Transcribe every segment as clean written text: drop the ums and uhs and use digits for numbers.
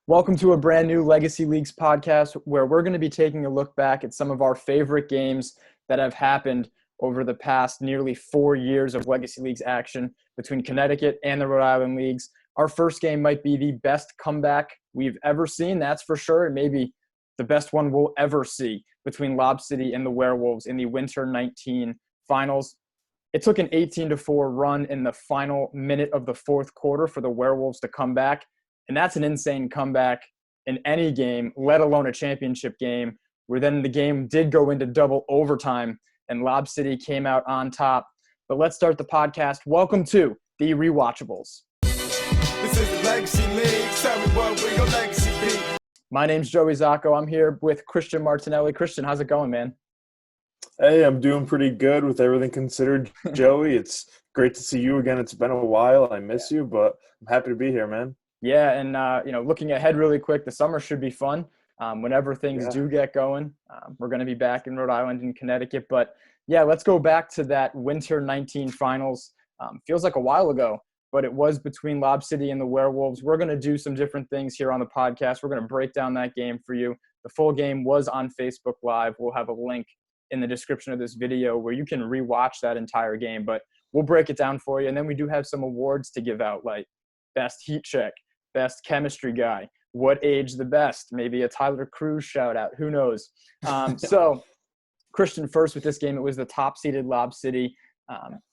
Welcome to a brand new Legacy Leagues podcast where we're going to be taking a look back at some of our favorite games that have happened over the past nearly 4 years of Legacy Leagues action between Connecticut and the Rhode Island Leagues. Our first game might be the best comeback we've ever seen, that's for sure, and maybe the best one we'll ever see between Lob City and the Werewolves in the Winter 19 finals. It took an 18-4 run in the final minute of the fourth quarter for the Werewolves to come back. And that's an insane comeback in any game, let alone a championship game, where then the game did go into double overtime and Lob City came out on top. But let's start the podcast. Welcome to the Rewatchables. This is the Legacy League. Tell me what will your legacy be? My name's Joey Zocco. I'm here with Christian Martinelli. Christian, how's it going, man? Hey, I'm doing pretty good with everything considered, Joey. It's great to see you again. It's been a while. I miss you, but I'm happy to be here, man. Yeah, and looking ahead really quick, the summer should be fun. Whenever things do get going, we're going to be back in Rhode Island and Connecticut. But yeah, let's go back to that Winter 19 finals. Feels like a while ago, but it was between Lob City and the Werewolves. We're going to do some different things here on the podcast. We're going to break down that game for you. The full game was on Facebook Live. We'll have a link in the description of this video where you can rewatch that entire game, but we'll break it down for you. And then we do have some awards to give out, like best heat check, best chemistry guy, what age the best, maybe a Tyler Cruz shout out, who knows. So Christian, first with this game, it was the top seeded Lob City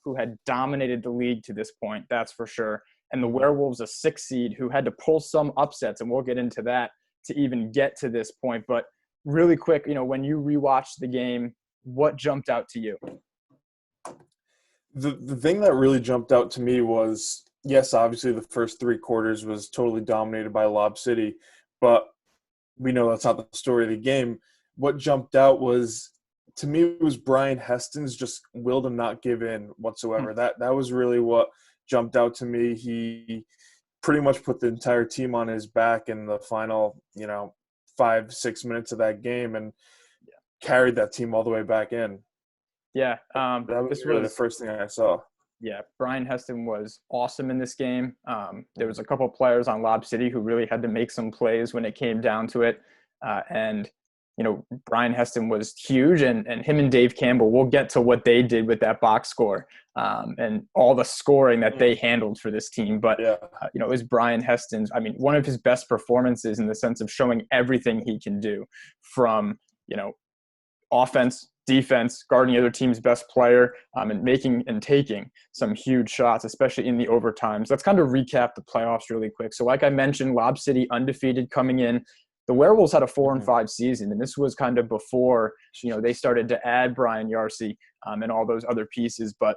who had dominated the league to this point, that's for sure. And the Werewolves, a 6 seed who had to pull some upsets, and we'll get into that to even get to this point. But really quick, when you rewatched the game, what jumped out to you? The thing that really jumped out to me was, yes, obviously the first 3 quarters was totally dominated by Lob City, but we know that's not the story of the game. What jumped out was, to me, it was Brian Heston's just will to not give in whatsoever. That was really what jumped out to me. He pretty much put the entire team on his back in the final, 5-6 minutes of that game and carried that team all the way back in. Yeah. That was really the first thing I saw. Yeah, Brian Heston was awesome in this game. There was a couple players on Lob City who really had to make some plays when it came down to it. Brian Heston was huge, and him and Dave Campbell, we'll get to what they did with that box score and all the scoring that they handled for this team. But, it was Brian Heston's, one of his best performances in the sense of showing everything he can do from, offense, defense, guarding the other team's best player, and making and taking some huge shots, especially in the overtimes. Let's kind of recap the playoffs really quick. So like I mentioned, Lob City undefeated coming in. The Werewolves had a 4-5 season, and this was kind of before, they started to add Brian Yarcy and all those other pieces. But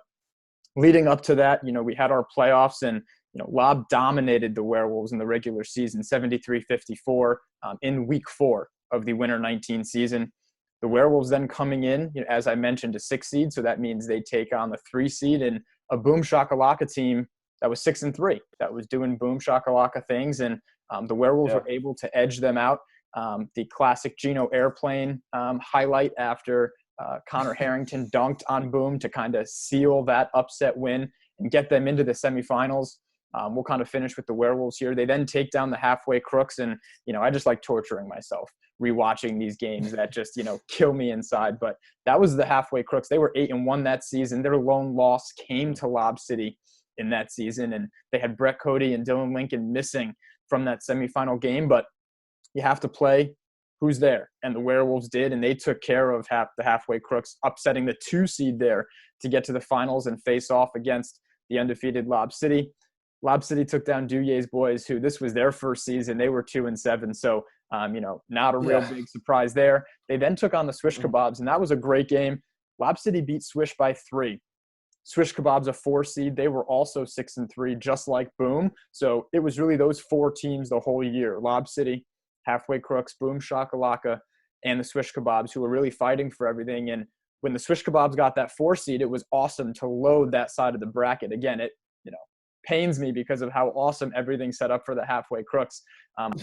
leading up to that, we had our playoffs, and, Lob dominated the Werewolves in the regular season, 73-54 in week 4 of the Winter 19 season. The Werewolves then coming in, as I mentioned, a 6 seed. So that means they take on the 3 seed and a boom shakalaka team that was 6-3, that was doing boom shakalaka things. And the Werewolves were able to edge them out. The classic Geno airplane highlight after Connor Harrington dunked on Boom to kind of seal that upset win and get them into the semifinals. We'll kind of finish with the Werewolves here. They then take down the halfway crooks. And, I just like torturing myself rewatching these games that just, kill me inside. But that was the halfway crooks. They were 8-1 that season. Their lone loss came to Lob City in that season. And they had Brett Cody and Dylan Lincoln missing from that semifinal game. But you have to play who's there. And the Werewolves did. And they took care of the halfway crooks, upsetting the 2 seed there to get to the finals and face off against the undefeated Lob City. Lob City took down Duyer's boys, who this was their first season. They were 2-7. So, not a real big surprise there. They then took on the Swish Kebabs, and that was a great game. Lob City beat Swish by 3. Swish Kebabs, a 4 seed. They were also 6-3, just like Boom. So it was really those 4 teams the whole year. Lob City, Halfway Crooks, Boom Shakalaka, and the Swish Kebabs, who were really fighting for everything. And when the Swish Kebabs got that 4 seed, it was awesome to load that side of the bracket. Again, it pains me because of how awesome everything set up for the Halfway Crooks.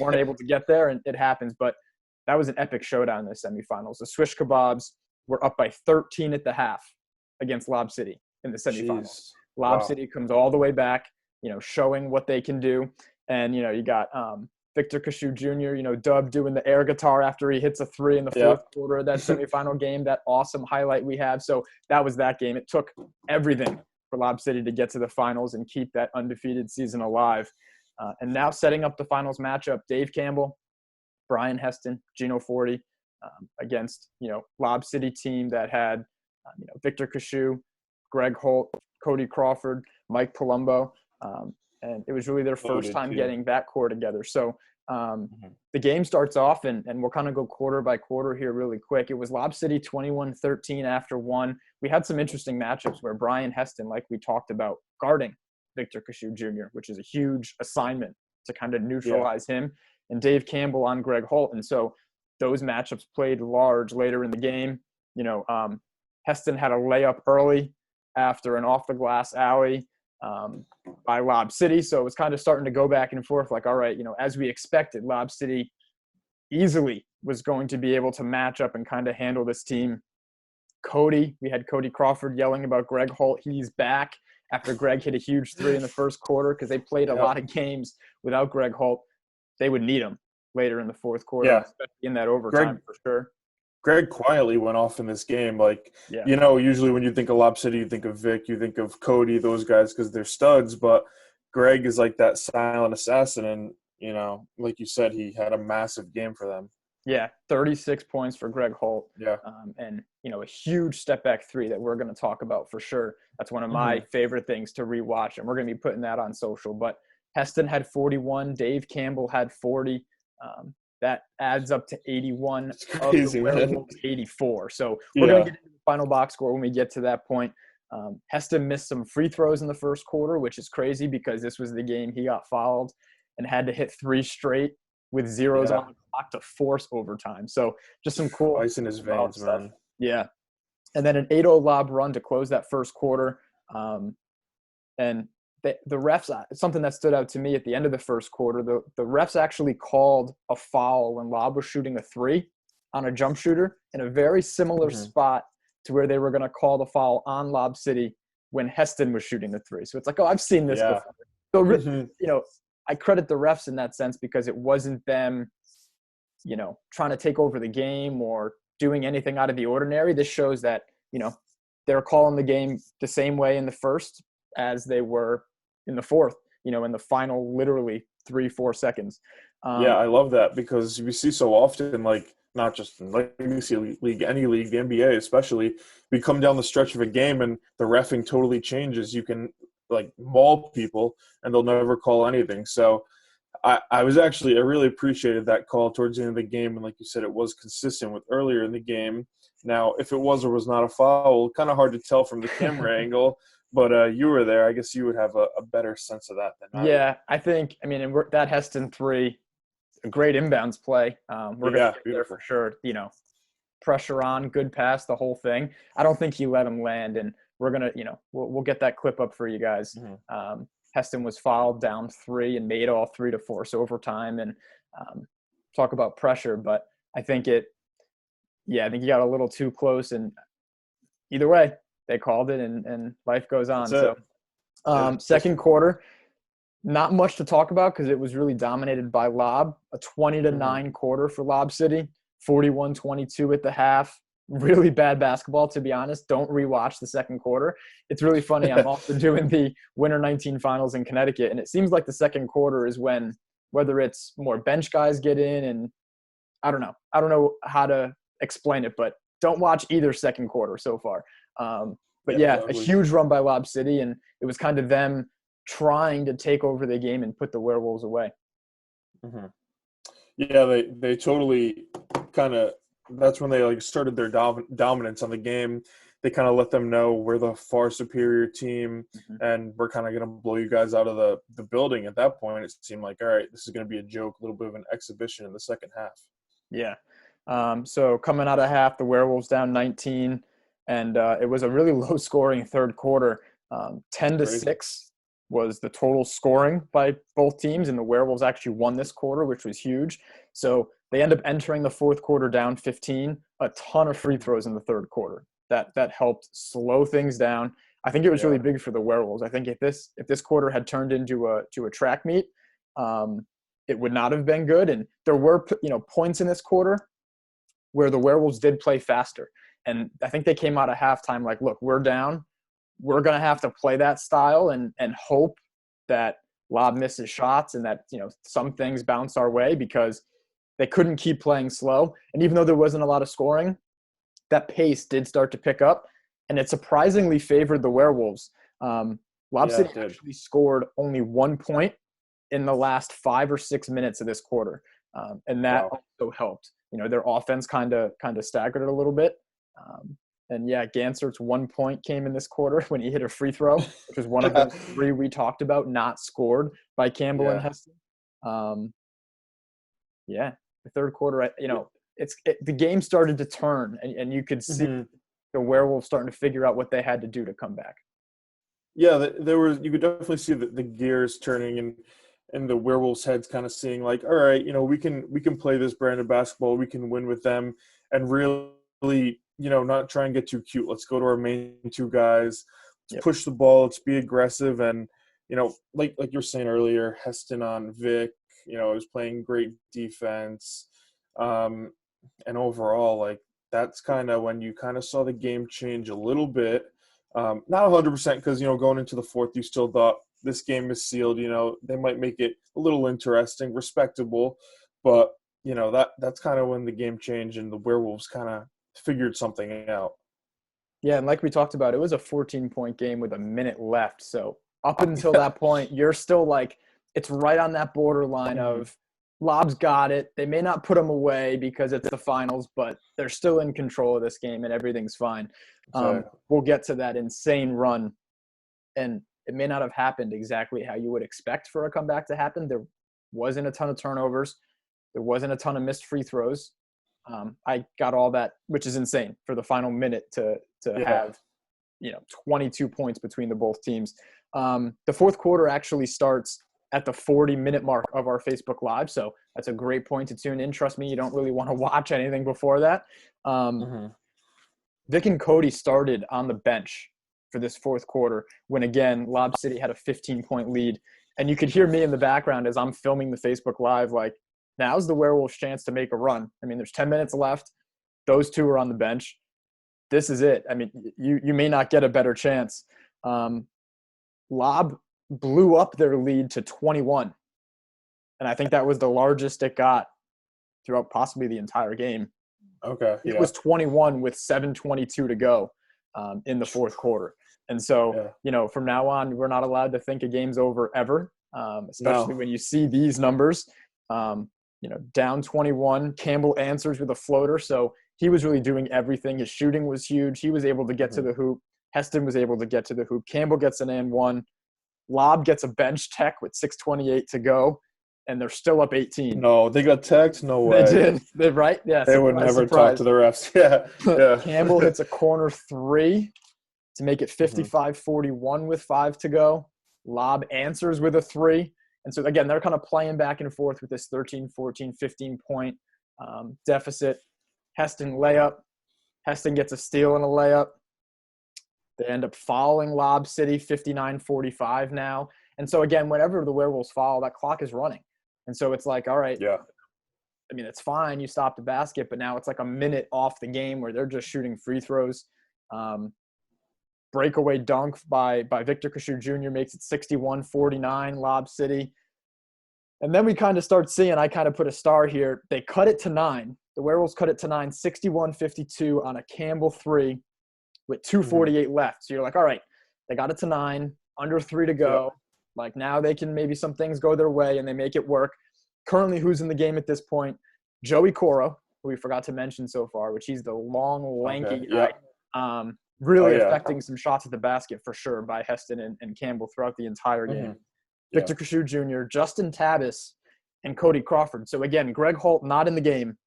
Weren't able to get there, and it happens. But that was an epic showdown in the semifinals. The Swish Kebabs were up by 13 at the half against Lob City in the semifinals. Jeez. Lob City comes all the way back, showing what they can do. And, you got Victor Kashu Jr., Dub doing the air guitar after he hits a 3 in the fourth quarter of that semifinal game, that awesome highlight we have. So that was that game. It took everything for Lob City to get to the finals and keep that undefeated season alive. And now setting up the finals matchup, Dave Campbell, Brian Heston, Gino Forti, against, Lob City team that had, Victor Kashu, Greg Holt, Cody Crawford, Mike Palumbo. And it was really their first time getting that core together. So the game starts off, and we'll kind of go quarter by quarter here really quick. It was Lob City 21-13 after one. We had some interesting matchups where Brian Heston, like we talked about, guarding Victor Kashu Jr., which is a huge assignment to kind of neutralize him, and Dave Campbell on Greg Holt. And so those matchups played large later in the game. Heston had a layup early after an off-the-glass alley by Lob City. So it was kind of starting to go back and forth like, all right, as we expected, Lob City easily was going to be able to match up and kind of handle this team. We had Cody Crawford yelling about Greg Holt. He's back after Greg hit a huge 3 in the first quarter because they played a lot of games without Greg Holt. They would need him later in the fourth quarter, especially in that overtime for sure. Greg quietly went off in this game. Usually when you think of Lob City, you think of Vic, you think of Cody, those guys, because they're studs. But Greg is like that silent assassin. And, like you said, he had a massive game for them. Yeah, 36 points for Greg Holt. Yeah. And, a huge step back 3 that we're going to talk about for sure. That's one of my favorite things to rewatch. And we're going to be putting that on social. But Heston had 41. Dave Campbell had 40. That adds up to 81 of the Werewolves 84. So we're going to get into the final box score when we get to that point. Heston missed some free throws in the first quarter, which is crazy because this was the game he got fouled and had to hit 3 straight with zeros on the clock to force overtime. So just some cool ice in his veins, man. Yeah. And then an 8-0 lob run to close that first quarter. And the refs, something that stood out to me at the end of the first quarter, the refs actually called a foul when Lob was shooting a 3 on a jump shooter in a very similar spot to where they were going to call the foul on Lob City when Heston was shooting the 3. So it's like, I've seen this before. So, I credit the refs in that sense because it wasn't them, trying to take over the game or doing anything out of the ordinary. This shows that, they're calling the game the same way in the first as they were in the fourth, in the final literally 3-4 seconds. I love that because we see so often, like not just in legacy league, any league, the NBA especially, we come down the stretch of a game and the reffing totally changes. You can maul people and they'll never call anything. So I really appreciated that call towards the end of the game. And like you said, it was consistent with earlier in the game. Now, if it was or was not a foul, kind of hard to tell from the camera angle. But you were there. I guess you would have a better sense of that than I Yeah, I think. And that Heston 3, a great inbounds play. We're going to get there for sure. Pressure on, good pass, the whole thing. I don't think he let him land, and we're going to, we'll get that clip up for you guys. Heston was fouled down 3 and made all 3 to force overtime and talk about pressure. But I think I think he got a little too close, and either way, they called it, and life goes on. Second quarter, not much to talk about because it was really dominated by Lob. A 20-9 quarter for Lob City, 41-22 at the half. Really bad basketball, to be honest. Don't rewatch the second quarter. It's really funny. I'm also doing the Winter 19 finals in Connecticut, and it seems like the second quarter is when, whether it's more bench guys get in, and I don't know how to explain it, but don't watch either second quarter so far. A huge run by Lob City, and it was kind of them trying to take over the game and put the Werewolves away. Yeah, they totally kind of – that's when they started their dominance on the game. They kind of let them know we're the far superior team, and we're kind of going to blow you guys out of the building. At that point, it seemed like, all right, this is going to be a joke, a little bit of an exhibition in the second half. Yeah. So coming out of half, the Werewolves down 19, and it was a really low-scoring third quarter. 10-6 was the total scoring by both teams, and the Werewolves actually won this quarter, which was huge. So they end up entering the fourth quarter down 15, a ton of free throws in the third quarter. That helped slow things down. I think it was really big for the Werewolves. I think if this quarter had turned into a track meet, it would not have been good. And there were, points in this quarter where the Werewolves did play faster. And I think they came out of halftime like, look, we're down. We're going to have to play that style and hope that Lob misses shots and that, some things bounce our way, because they couldn't keep playing slow. And even though there wasn't a lot of scoring, that pace did start to pick up, and it surprisingly favored the Werewolves. Lob City actually scored only 1 point in the last 5 or 6 minutes of this quarter, and that also helped. Their offense kind of staggered it a little bit. And Gansert's 1 point came in this quarter when he hit a free throw, which was one of those 3 we talked about not scored by Campbell and Heston. The third quarter, the game started to turn, and you could see the Werewolves starting to figure out what they had to do to come back. Yeah, you could definitely see the gears turning and the Werewolves' heads kind of seeing like, all right, we can play this brand of basketball, we can win with them, and really, not try and get too cute. Let's go to our main 2 guys. Let's push the ball. Let's be aggressive. And, like you were saying earlier, Heston on Vic, was playing great defense. And overall, like, that's kind of when you kind of saw the game change a little bit. Not 100% because, going into the fourth, you still thought this game is sealed. They might make it a little interesting, respectable. But, that's kind of when the game changed and the Werewolves kind of figured something out. Yeah, and like we talked about, it was a 14-point game with a minute left. So up until that point, you're still like, it's right on that borderline of Lob's got it. They may not put them away because it's the finals, but they're still in control of this game and everything's fine. We'll get to that insane run. And it may not have happened exactly how you would expect for a comeback to happen. There wasn't a ton of turnovers. There wasn't a ton of missed free throws. I got all that, which is insane for the final minute to have, 22 points between the both teams. The fourth quarter actually starts at the 40-minute mark of our Facebook Live, so that's a great point to tune in. Trust me, you don't really want to watch anything before that. Vic and Cody started on the bench for this fourth quarter when, again, Lob City had a 15-point lead. And you could hear me in the background as I'm filming the Facebook Live, like, now's the Werewolves' chance to make a run. I mean, there's 10 minutes left. Those 2 are on the bench. This is it. I mean, you may not get a better chance. Lob blew up their lead to 21. And I think that was the largest it got throughout possibly the entire game. Okay. It was 21 with 7:22 to go in the fourth quarter. And so, from now on, we're not allowed to think a game's over ever, especially when you see these numbers. Down 21. Campbell answers with a floater, so he was really doing everything. His shooting was huge. He was able to get to the hoop. Heston was able to get to the hoop. Campbell gets an and one. Lob gets a bench tech with 6:28 to go, and they're still up 18. No, they got teched? No way. They did. Right? Yeah. They would never talk to the refs. Yeah. Campbell hits a corner 3 to make it 55-41 with 5 to go. Lob answers with a 3. And so, again, they're kind of playing back and forth with this 13, 14, 15-point deficit. Heston layup. Heston gets a steal and a layup. They end up fouling Lob City 59-45 now. And so, again, whenever the Werewolves foul, that clock is running. And so it's like, all right, I mean, it's fine. You stop the basket, but now it's like a minute off the game where they're just shooting free throws. Breakaway dunk by Victor Kashu Jr. makes it 61-49, Lob City. And then we kind of start seeing, I kind of put a star here. They cut it to 9. The Werewolves cut it to 9, 61-52 on a Campbell 3 with 2:48 left. So you're like, all right, they got it to 9, under 3 to go. Yep. Like now they can maybe some things go their way and they make it work. Currently, who's in the game at this point? Joey Coro, who we forgot to mention so far, which he's the long, lanky guy. Really affecting some shots at the basket for sure by Heston and Campbell throughout the entire game. Victor Kashu Jr., Justin Tabis, and Cody Crawford. So, again, Greg Holt not in the game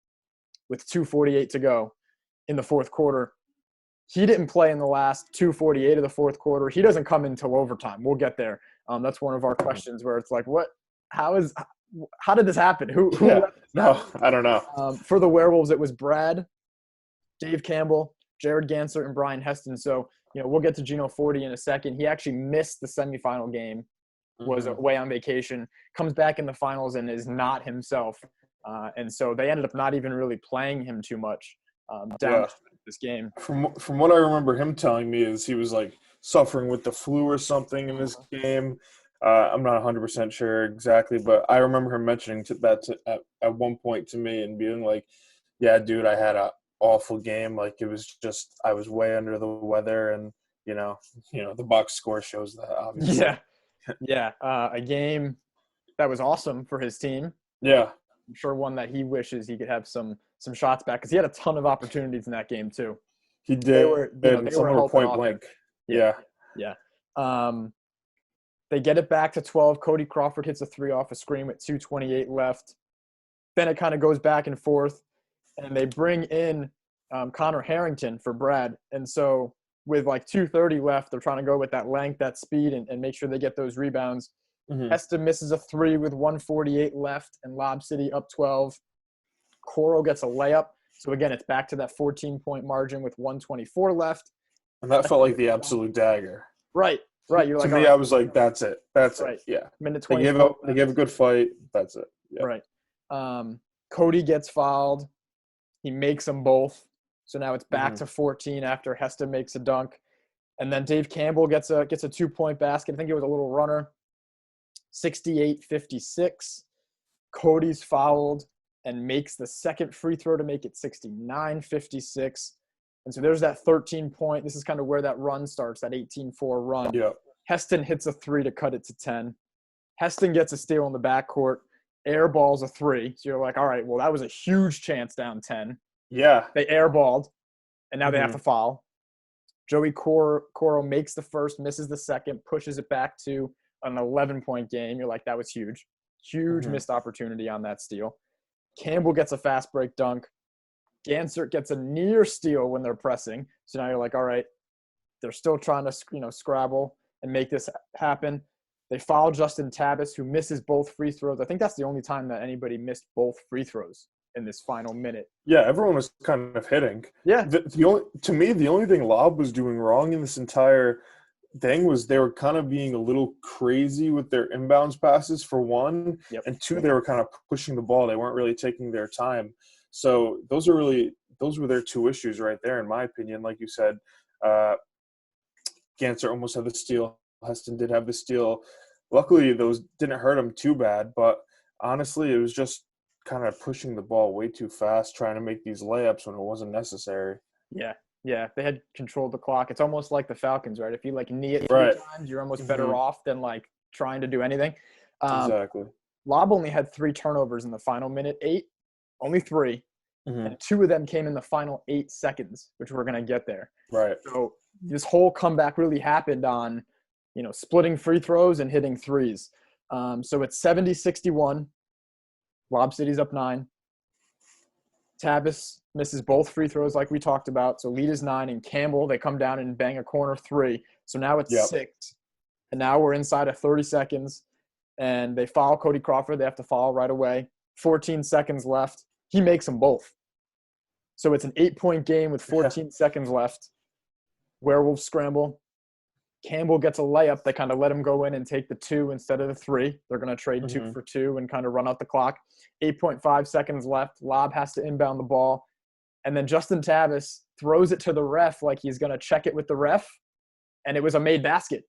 with 2:48 to go in the fourth quarter. He didn't play in the last 2:48 of the fourth quarter. He doesn't come until overtime. We'll get there. That's one of our questions where it's like, how did this happen? Who No, I don't know. For the Werewolves, it was Brad, Dave Campbell, Jared Gansert, and Brian Heston. So, we'll get to Gino 40 in a second. He actually missed the semifinal game was away on vacation, comes back in the finals and is not himself. And so they ended up not even really playing him too much down this game. From what I remember him telling me is he was like suffering with the flu or something in this game. I'm not 100% sure exactly, but I remember him mentioning at one point to me and being like, yeah, dude, I had a awful game. Like, it was just, I was way under the weather, and you know, the box score shows that, obviously. Yeah. A game that was awesome for his team. Yeah. I'm sure one that he wishes he could have some shots back, because he had a ton of opportunities in that game too. He did. They were point blank. Yeah. They get it back to 12. Cody Crawford hits a 3 off a screen with 2:28 left. Then it kind of goes back and forth, and they bring in Connor Harrington for Brad. And so with like 2:30 left, they're trying to go with that length, that speed, and make sure they get those rebounds. Heston misses a 3 with 1:48 left, and Lob City up 12. Coro gets a layup. So, again, it's back to that 14-point margin with 1:24 left. And that felt like the absolute dagger. Right. You're to like, me, I was like, that's it. That's right. it. Yeah. Minute They 24. gave a good fight. That's it. Yeah. Right. Cody gets fouled. He makes them both. So now it's back to 14 after Heston makes a dunk. And then Dave Campbell gets a 2-point basket. I think it was a little runner. 68-56. Cody's fouled and makes the second free throw to make it 69-56. And so there's that 13-point. This is kind of where that run starts, that 18-4 run. Yeah. Heston hits a 3 to cut it to 10. Heston gets a steal in the backcourt, airballs a 3. So you're like, all right, well, that was a huge chance down 10. Yeah. They airballed, and now they have to foul. Joey Coro makes the first, misses the second, pushes it back to an 11-point game. You're like, that was huge. Huge missed opportunity on that steal. Campbell gets a fast break dunk. Gansert gets a near steal when they're pressing. So now you're like, all right, they're still trying to, scrabble and make this happen. They foul Justin Tabas, who misses both free throws. I think that's the only time that anybody missed both free throws in this final minute. Yeah, everyone was kind of hitting. Yeah. The only thing Lob was doing wrong in this entire thing was they were kind of being a little crazy with their inbounds passes, for one, and two, they were kind of pushing the ball. They weren't really taking their time. So those were their two issues right there, in my opinion. Like you said, Ganser almost had the steal. Heston did have the steal. Luckily, those didn't hurt him too bad, but honestly, it was just kind of pushing the ball way too fast, trying to make these layups when it wasn't necessary. Yeah, they had controlled the clock. It's almost like the Falcons, right? If you knee it 3 times, you're almost better off than trying to do anything. Exactly. Lob only had 3 turnovers in the final minute 8, only 3, and 2 of them came in the final 8 seconds, which we're gonna get there. Right. So this whole comeback really happened on, splitting free throws and hitting threes. So it's 70-61. Lob City's up 9. Tabas misses both free throws like we talked about. So lead is 9. And Campbell, they come down and bang a corner 3. So now it's 6. And now we're inside of 30 seconds. And they foul Cody Crawford. They have to foul right away. 14 seconds left. He makes them both. So it's an 8-point game with 14 seconds left. Werewolves scramble. Campbell gets a layup. They kind of let him go in and take the 2 instead of the 3. They're going to trade 2 for 2 and kind of run out the clock. 8.5 seconds left. Lob has to inbound the ball. And then Justin Tabas throws it to the ref like he's going to check it with the ref. And it was a made basket.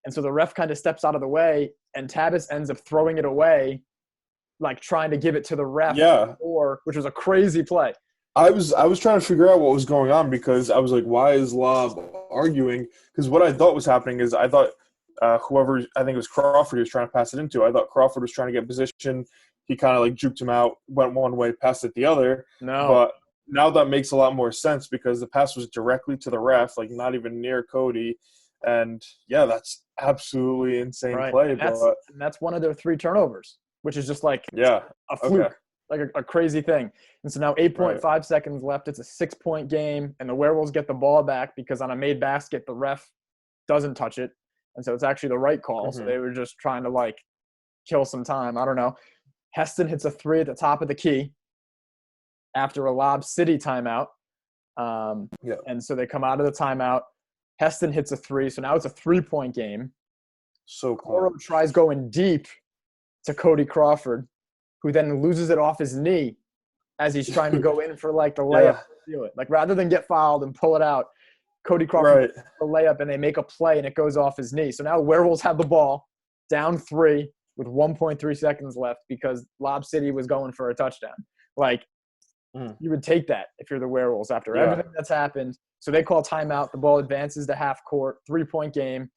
And so the ref kind of steps out of the way, and Tabas ends up throwing it away, trying to give it to the ref, which was a crazy play. I was trying to figure out what was going on, because I was like, why is Lob arguing? Because what I thought was happening is I thought whoever, I think it was Crawford he was trying to pass it into. I thought Crawford was trying to get position. He kind of juked him out, went one way, passed it the other. No. But now that makes a lot more sense, because the pass was directly to the ref, not even near Cody. And, yeah, that's absolutely insane play. And that's one of their 3 turnovers, which is just a fluke. Okay. A crazy thing. And so now 8.5 seconds left. It's a 6-point game, and the Werewolves get the ball back because on a made basket, the ref doesn't touch it. And so it's actually the right call. So they were just trying to, kill some time. I don't know. Heston hits a 3 at the top of the key after a Lob City timeout. And so they come out of the timeout. Heston hits a 3. So now it's a 3-point game. So Coro close. tries going deep to Cody Crawford, who then loses it off his knee as he's trying to go in for like the layup. Yeah. Like rather than get fouled and pull it out, Cody Crawford Right. the layup and they make a play and it goes off his knee. So now the Werewolves have the ball down 3 with 1.3 seconds left because Lob City was going for a touchdown. Like you would take that if you're the Werewolves after everything that's happened. So they call timeout. The ball advances to half court, 3-point game,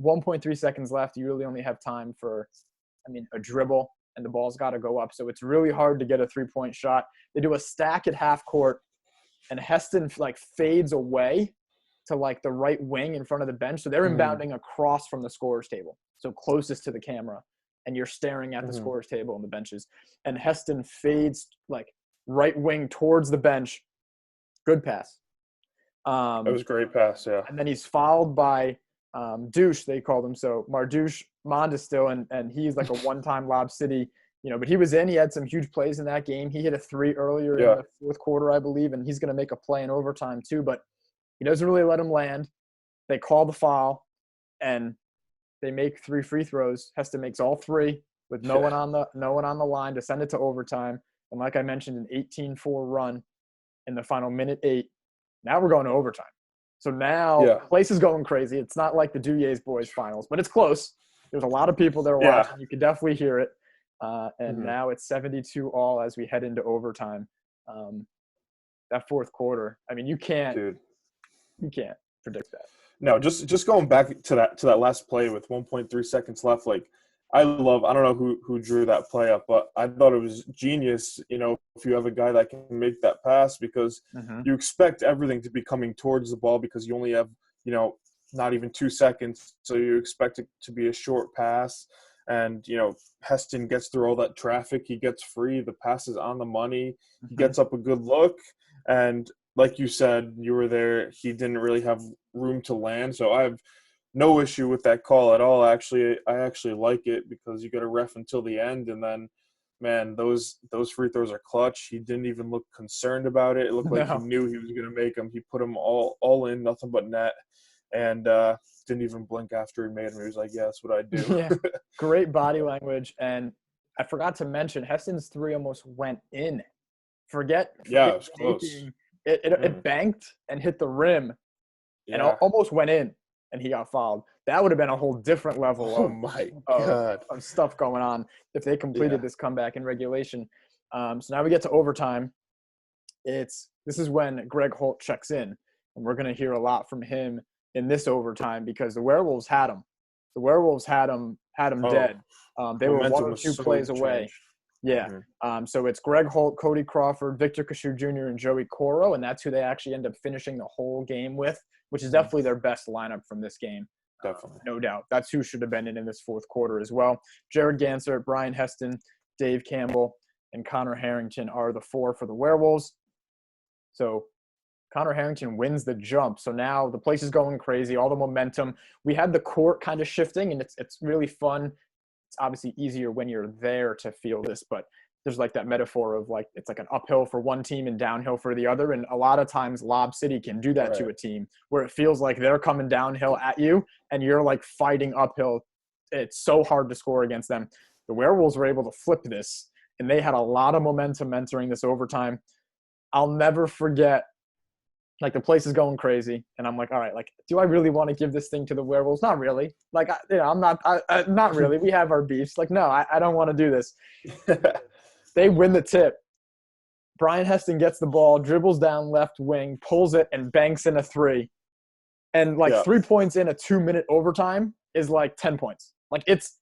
1.3 seconds left. You really only have time for, a dribble and the ball's got to go up. So it's really hard to get a 3-point shot. They do a stack at half court and Heston fades away to the right wing in front of the bench. So they're inbounding across from the scorer's table. So closest to the camera. And you're staring at the scorer's table and the benches. And Heston fades right wing towards the bench. Good pass. It was a great pass, yeah. And then he's fouled by Douche, they called him. So Mardouche Mondestil, and he's like a one-time Lob City, but he was in. He had some huge plays in that game. He hit a 3 earlier in the fourth quarter, I believe, and he's going to make a play in overtime too. But he doesn't really let him land. They call the foul, and they make 3 free throws. Heston makes all 3 with no one on the line to send it to overtime. And like I mentioned, an 18-4 run in the final minute 8. Now we're going to overtime. So now the place is going crazy. It's not like the Duyes boys finals, but it's close. There's a lot of people there watching. You can definitely hear it. And now it's 72 all as we head into overtime. That fourth quarter, you can't predict that. No, just going back to that last play with 1.3 seconds left, I don't know who drew that play up, but I thought it was genius, if you have a guy that can make that pass because you expect everything to be coming towards the ball because you only have, not even 2 seconds. So you expect it to be a short pass. And, Heston gets through all that traffic. He gets free. The pass is on the money. He gets up a good look. And like you said, you were there. He didn't really have room to land. So I have no issue with that call at all. Actually, I actually like it because you got to ref until the end, and then, man, those free throws are clutch. He didn't even look concerned about it. It looked like he knew he was going to make them. He put them all in, nothing but net, and didn't even blink after he made them. He was like, "Yeah, that's what I do." Yeah, great body language, and I forgot to mention Heston's 3 almost went in. Forget it was close. It banked and hit the rim, and almost went in. And he got fouled. That would have been a whole different level of stuff going on if they completed this comeback in regulation. So now we get to overtime. This is when Greg Holt checks in, and we're going to hear a lot from him in this overtime because the Werewolves had him. The Werewolves had him dead. They were 1 or 2 plays away. Yeah. So it's Greg Holt, Cody Crawford, Victor Kashu Jr., and Joey Coro, and that's who they actually end up finishing the whole game with, which is definitely their best lineup from this game. Definitely. No doubt. That's who should have been in this fourth quarter as well. Jared Ganser, Brian Heston, Dave Campbell, and Connor Harrington are the 4 for the Werewolves. So Connor Harrington wins the jump. So now the place is going crazy, all the momentum. We had the court kind of shifting, and it's really fun. It's obviously easier when you're there to feel this, but there's that metaphor of it's like an uphill for one team and downhill for the other. And a lot of times Lob City can do that to a team where it feels like they're coming downhill at you and you're fighting uphill. It's so hard to score against them. The Werewolves were able to flip this, and they had a lot of momentum entering this overtime. I'll never forget, the place is going crazy, and I'm like, all right, do I really want to give this thing to the Werewolves? Not really. I'm not. Not really. We have our beefs. No, I don't want to do this. They win the tip. Brian Heston gets the ball, dribbles down left wing, pulls it, and banks in a 3. And 3 points in a 2-minute overtime is 10 points. It's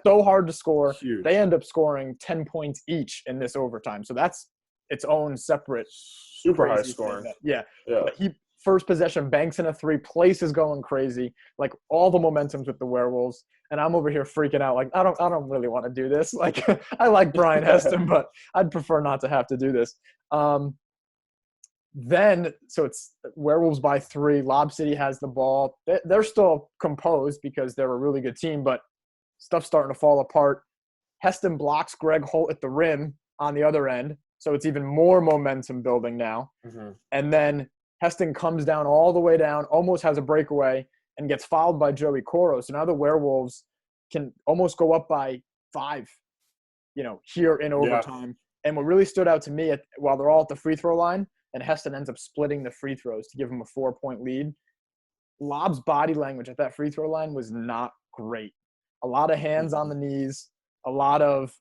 so hard to score. Huge. They end up scoring 10 points each in this overtime. So that's its own separate super high scoring. Yeah. But he first possession banks in a 3, place is going crazy. All the momentum's with the Werewolves. And I'm over here freaking out. I don't really want to do this. I like Brian Heston, but I'd prefer not to have to do this. Then, so it's Werewolves by 3. Lob City has the ball. They're still composed because they're a really good team, but stuff's starting to fall apart. Heston blocks Greg Holt at the rim on the other end, so it's even more momentum building now. And then Heston comes down all the way down, almost has a breakaway, and gets fouled by Joey Coro. So now the Werewolves can almost go up by 5, here in overtime. And what really stood out to me while they're all at the free throw line, and Heston ends up splitting the free throws to give him a 4-point lead, Lob's body language at that free throw line was not great. A lot of hands on the knees, a lot of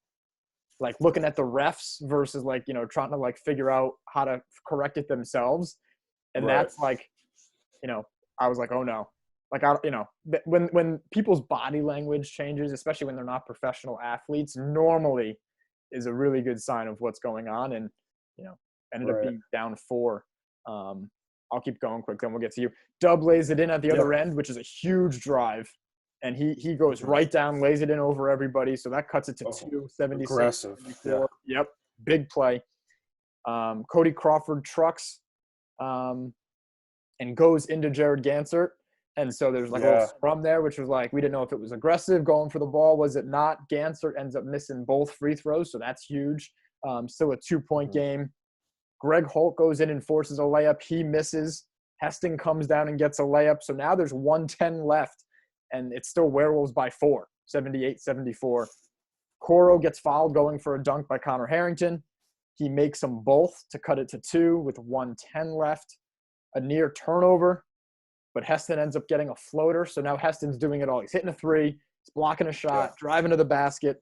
looking at the refs versus trying to figure out how to correct it themselves. And that's I was like, oh no. When people's body language changes, especially when they're not professional athletes, normally is a really good sign of what's going on. And, ended up being down 4. I'll keep going quick, then we'll get to you. Dub lays it in at the other end, which is a huge drive. And he goes right down, lays it in over everybody. So that cuts it to 276. Aggressive. Yep. Big play. Cody Crawford trucks and goes into Jared Gansert. And so there's a little scrum there, which was we didn't know if it was aggressive going for the ball. Was it not? Gansert ends up missing both free throws. So that's huge. Still a 2-point game. Greg Holt goes in and forces a layup. He misses. Heston comes down and gets a layup. So now there's 1:10 left, and it's still Werewolves by 4, 78-74. Coro gets fouled going for a dunk by Connor Harrington. He makes them both to cut it to 2 with 1:10 left. A near turnover, but Heston ends up getting a floater. So now Heston's doing it all. He's hitting a 3. He's blocking a shot, driving to the basket.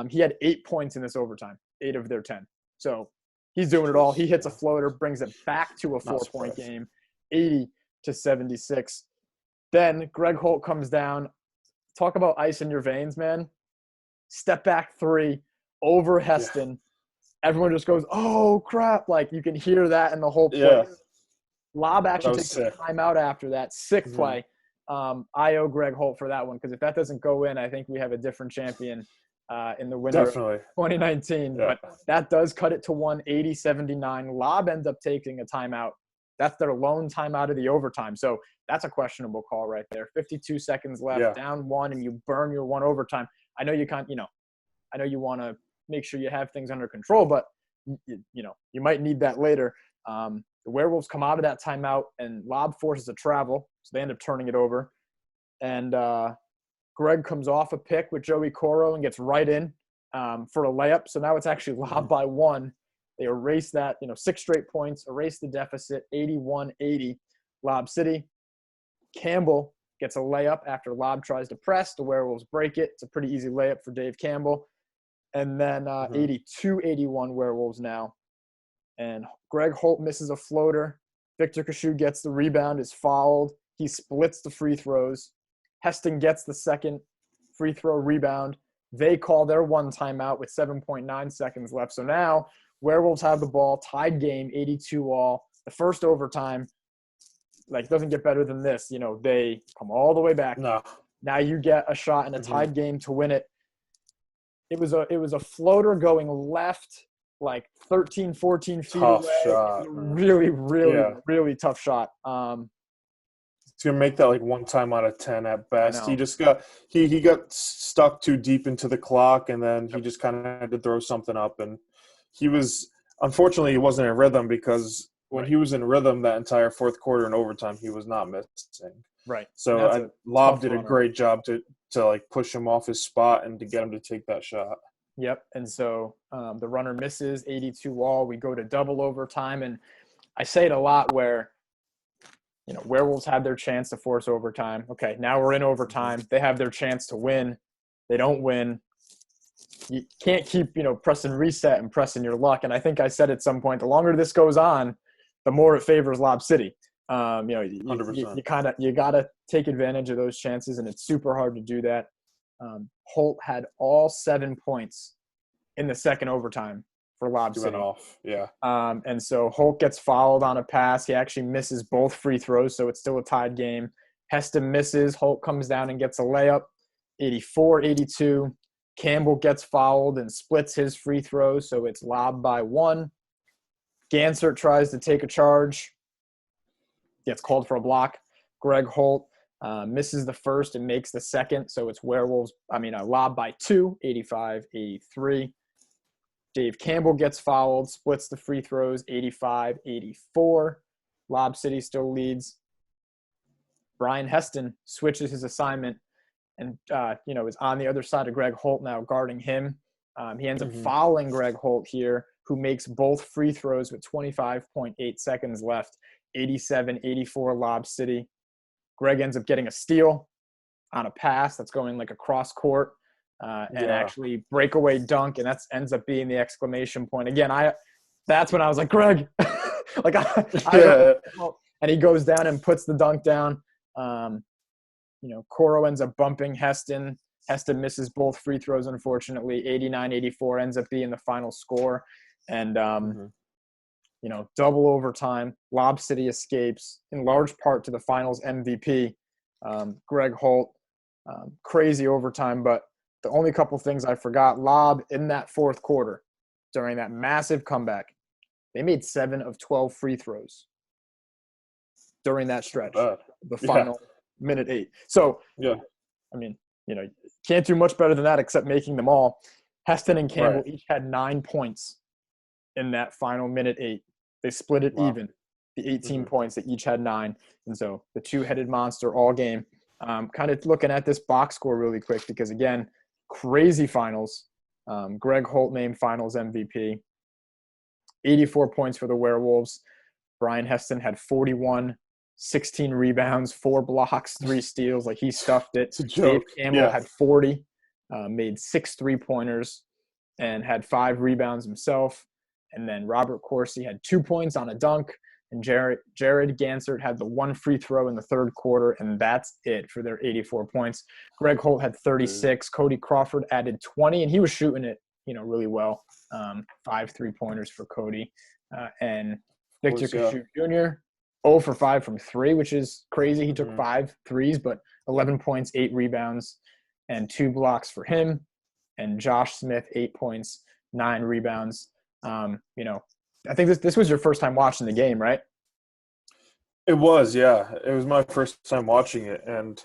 He had 8 points in this overtime, 8 of their 10. So he's doing it all. He hits a floater, brings it back to a 4-point game, 80-76. Then Greg Holt comes down. Talk about ice in your veins, man. Step back 3 over Heston. Everyone just goes, oh, crap. You can hear that in the whole place. Lob actually takes a timeout after that. Sick play. I owe Greg Holt for that one, because if that doesn't go in, I think we have a different champion in the winter of 2019. But that does cut it to 180-79. Lob ends up taking a timeout. That's their lone timeout of the overtime. So that's a questionable call right there. 52 seconds left, down 1, and you burn your 1 overtime. I know you can't, I know you want to make sure you have things under control, but you might need that later. The Werewolves come out of that timeout, and Lob forces a travel, so they end up turning it over. And Greg comes off a pick with Joey Coro and gets right in for a layup. So now it's actually Lob by 1. They erase that, 6 straight points, erase the deficit, 81-80. Lob City. Campbell gets a layup after Lob tries to press. The Werewolves break it. It's a pretty easy layup for Dave Campbell. And then 82-81 Werewolves now. And Greg Holt misses a floater. Victor Kashu gets the rebound, is fouled. He splits the free throws. Heston gets the second free throw rebound. They call their 1 timeout with 7.9 seconds left. So now Werewolves have the ball, tied game, 82-all. The first overtime, doesn't get better than this. They come all the way back. No. Now you get a shot in a tied game to win it. It was a floater going left, 13, 14 feet tough away. Shot, really, really tough shot. He's gonna make that 1 time out of 10 at best. He just got he got stuck too deep into the clock, and then he just kind of had to throw something up. And he wasn't in rhythm, because when he was in rhythm that entire fourth quarter and overtime, he was not missing. Right. So Lob did a great job to push him off his spot and to get him to take that shot. Yep. And so the runner misses, 82-all. We go to double overtime, and I say it a lot where Werewolves had their chance to force overtime. Okay, now we're in overtime. They have their chance to win. They don't win. You can't keep, pressing reset and pressing your luck. And I think I said at some point, the longer this goes on, the more it favors Lob City. 100%. You got to take advantage of those chances, and it's super hard to do that. Holt had all 7 points in the second overtime for Lob City. Off. Yeah. And so Holt gets fouled on a pass. He actually misses both free throws, so it's still a tied game. Heston misses. Holt comes down and gets a layup, 84-82. Campbell gets fouled and splits his free throws, so it's Lob by 1. Gansert tries to take a charge, gets called for a block. Greg Holt misses the first and makes the second, so it's Lob by 2, 85-83. Dave Campbell gets fouled, splits the free throws, 85-84. Lob City still leads. Brian Heston switches his assignment and, is on the other side of Greg Holt now guarding him. He ends up fouling Greg Holt here, who makes both free throws with 25.8 seconds left, 87-84 Lob City. Greg ends up getting a steal on a pass that's going like across court and actually breakaway dunk, and that ends up being the exclamation point. Again, that's when I was like, Greg, and he goes down and puts the dunk down. Coro ends up bumping Heston. Heston misses both free throws, unfortunately. 89-84 ends up being the final score. And, double overtime. Lob City escapes, in large part to the finals MVP, Greg Holt. Crazy overtime, but the only couple things I forgot, Lob in that fourth quarter, during that massive comeback, they made 7 of 12 free throws during that stretch, the final minute 8. So, can't do much better than that except making them all. Heston and Campbell each had 9 points in that final minute 8. They split it even, the 18 points. They each had 9. And so the two-headed monster all game. Kind of looking at this box score really quick because, again, crazy finals. Greg Holt named finals MVP. 84 points for the Werewolves. Brian Heston had 41, 16 rebounds, 4 blocks, 3 steals. Like, he stuffed it. It's a joke. Dave Campbell had 40, made 6 3-pointers, and had 5 rebounds himself. And then Robert Corsi had 2 points on a dunk. And Jared Gansert had the 1 free throw in the third quarter, and that's it for their 84 points. Greg Holt had 36. Cody Crawford added 20, and he was shooting it, really well. 5 3-pointers for Cody. And Victor Kashu Jr., 0 for 5 from 3, which is crazy. He took 5 threes, but 11 points, 8 rebounds, and 2 blocks for him. And Josh Smith, 8 points, 9 rebounds. I think this was your first time watching the game, right? It was, yeah. It was my first time watching it, and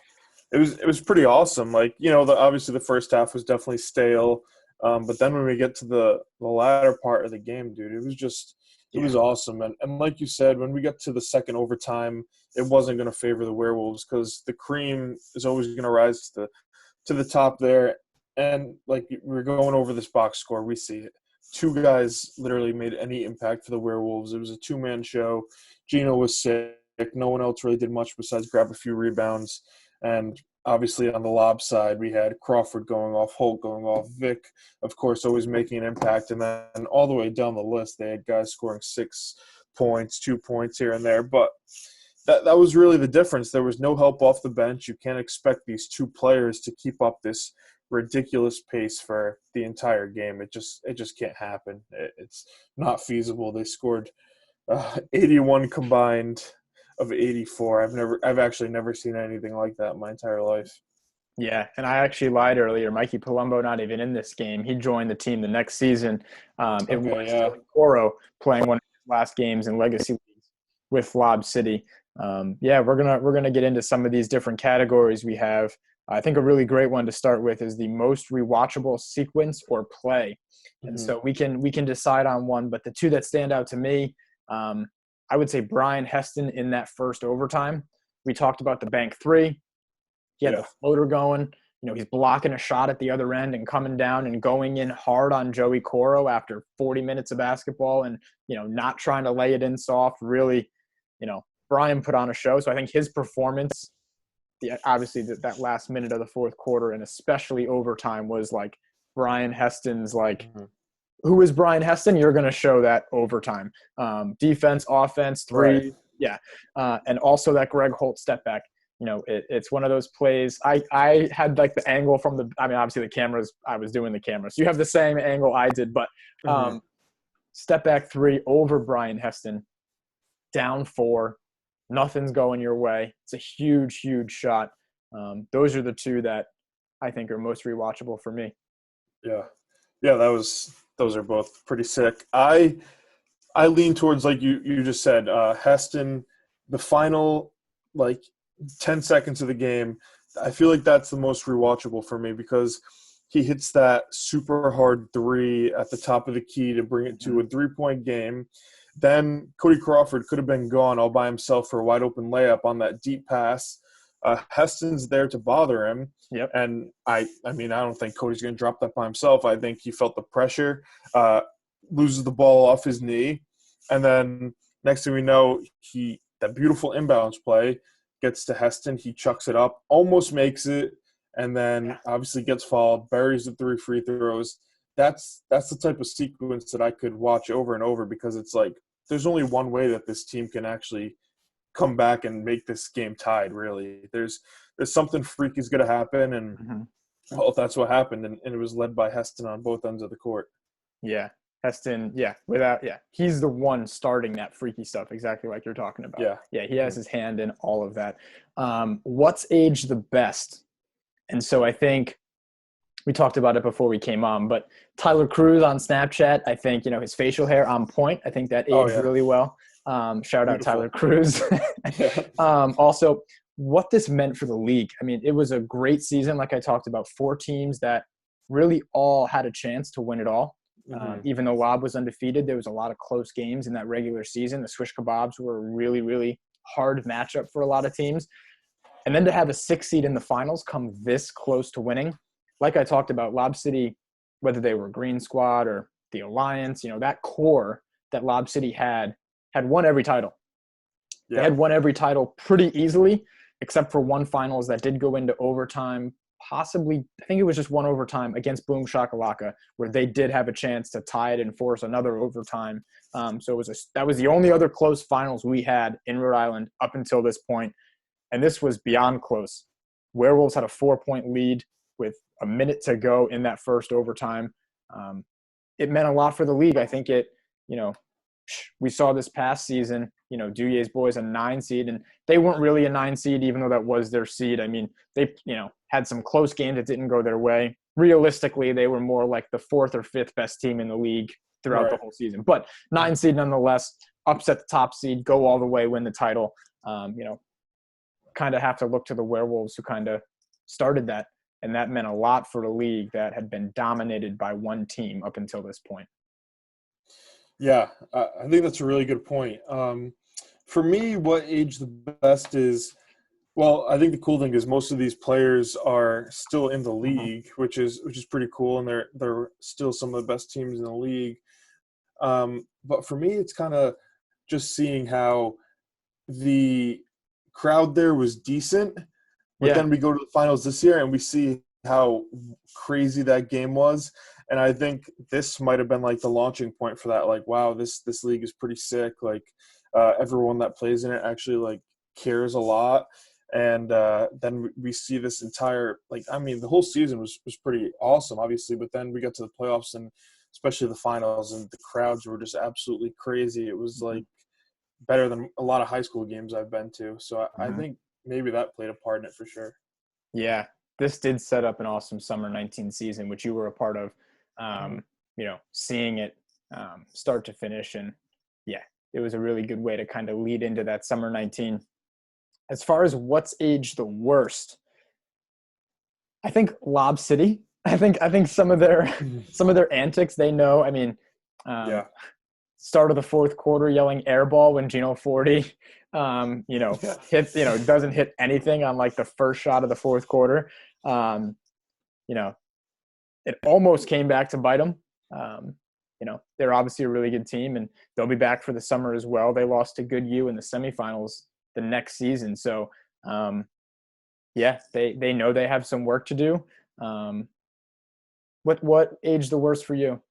it was pretty awesome. Like, obviously the first half was definitely stale, but then when we get to the latter part of the game, dude, it was awesome. And like you said, when we get to the second overtime, it wasn't going to favor the Werewolves because the cream is always going to rise to the top there. And like we're going over this box score, we see it. 2 guys literally made any impact for the Werewolves. It was a 2-man show. Gino was sick. No one else really did much besides grab a few rebounds. And obviously on the Lob side, we had Crawford going off, Holt going off, Vic, of course, always making an impact. And then all the way down the list, they had guys scoring 6 points, 2 points here and there. But that was really the difference. There was no help off the bench. You can't expect these 2 players to keep up this ridiculous pace for the entire game. It just can't happen. It's not feasible. They scored 81 combined of 84. I've actually never seen anything like that in my entire life. Yeah, and I actually lied earlier. Mikey Palumbo not even in this game. He joined the team the next season. It was Coro playing one of his last games in Legacy Leagues with Lob City. We're gonna get into some of these different categories we have. I think a really great one to start with is the most rewatchable sequence or play. And so we can decide on one, but the 2 that stand out to me, I would say Brian Heston in that first overtime. We talked about the bank 3. He had the floater going. He's blocking a shot at the other end and coming down and going in hard on Joey Coro after 40 minutes of basketball and, not trying to lay it in soft. Really, Brian put on a show. So I think his performance, obviously that last minute of the fourth quarter and especially overtime was like Brian Heston's who is Brian Heston? You're going to show that overtime. Defense, offense, 3. Yeah. And also that Greg Holt step back. It's one of those plays. I had like the angle from obviously the cameras, I was doing the camera. So you have the same angle I did, but step back 3 over Brian Heston, down 4. Nothing's going your way. It's a huge, huge shot. Those are the 2 that I think are most rewatchable for me. Yeah, those are both pretty sick. I lean towards, like you just said, Heston, the final 10 seconds of the game. I feel like that's the most rewatchable for me because he hits that super hard 3 at the top of the key to bring it to a 3-point game. Then Cody Crawford could have been gone all by himself for a wide open layup on that deep pass. Heston's there to bother him. Yep. And I mean, I don't think Cody's going to drop that by himself. I think he felt the pressure, loses the ball off his knee. And then next thing we know, that beautiful imbalance play gets to Heston. He chucks it up, almost makes it, and then obviously gets fouled, buries the 3 free throws. That's the type of sequence that I could watch over and over, because it's like there's only one way that this team can actually come back and make this game tied, really. There's something freaky is going to happen, and well, that's what happened, and it was led by Heston on both ends of the court. Yeah. Heston, he's the one starting that freaky stuff, exactly like you're talking about. Yeah, he has his hand in all of that. What's aged the best? And so I think we talked about it before we came on, but Tyler Cruz on Snapchat, I think, his facial hair on point. I think that aged really well. Shout out Tyler Cruz. Also, what this meant for the league. I mean, it was a great season, like I talked about, 4 teams that really all had a chance to win it all. Even though Lob was undefeated, there was a lot of close games in that regular season. The Swish Kebabs were a really, really hard matchup for a lot of teams. And then to have a 6 seed in the finals come this close to winning, like I talked about, Lob City, whether they were Green Squad or the Alliance, that core that Lob City had won every title. Yeah. They had won every title pretty easily, except for one finals that did go into overtime. Possibly, I think it was just one overtime against Boom Shakalaka, where they did have a chance to tie it and force another overtime. So that was the only other close finals we had in Rhode Island up until this point, and this was beyond close. Werewolves had a 4-point lead with a minute to go in that first overtime. It meant a lot for the league. I think we saw this past season, Duyer's boys a 9 seed, and they weren't really a 9 seed, even though that was their seed. I mean, they, had some close games that didn't go their way. Realistically, they were more like the 4th or 5th best team in the league throughout the whole season. But 9 seed nonetheless, upset the top seed, go all the way, win the title. Kind of have to look to the Werewolves, who kind of started that, and that meant a lot for a league that had been dominated by one team up until this point. Yeah, I think that's a really good point. For me, what aged the best is, well, I think the cool thing is most of these players are still in the league, which is pretty cool, and they're still some of the best teams in the league. But for me, it's kind of just seeing how the crowd there was decent, but then we go to the finals this year and we see how crazy that game was. And I think this might have been like the launching point for that. Like, wow, this league is pretty sick. Like, everyone that plays in it actually like cares a lot. And then we see this entire, the whole season was pretty awesome, obviously. But then we got to the playoffs and especially the finals, and the crowds were just absolutely crazy. It was like better than a lot of high school games I've been to. So I think maybe that played a part in it for sure. Yeah, this did set up an awesome summer 19 season, which you were a part of. Seeing it start to finish, and it was a really good way to kind of lead into that summer 19. As far as what's aged the worst, I think Lob City. I think some of their antics, they know. I mean, start of the fourth quarter, yelling airball when Gino Forti, hits, doesn't hit anything on like the first shot of the fourth quarter. It almost came back to bite them. They're obviously a really good team, and they'll be back for the summer as well. They lost to Good U in the semifinals the next season. So, they know they have some work to do. What aged the worst for you?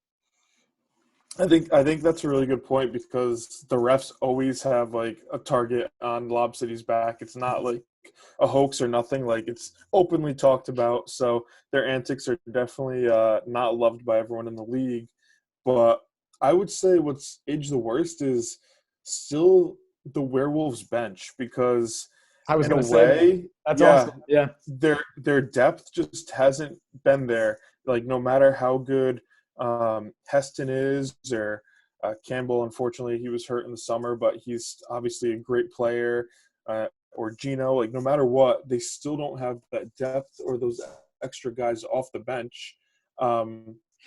I think that's a really good point, because the refs always have like a target on Lob City's back. It's not like a hoax or nothing. Like, it's openly talked about. So their antics are definitely not loved by everyone in the league. But I would say what's aged the worst is still the Werewolves bench, because I was going to say that's awesome. Yeah, their depth just hasn't been there. Like, no matter how good Heston is, or Campbell, unfortunately he was hurt in the summer, but he's obviously a great player, or Gino, like, no matter what, they still don't have that depth or those extra guys off the bench,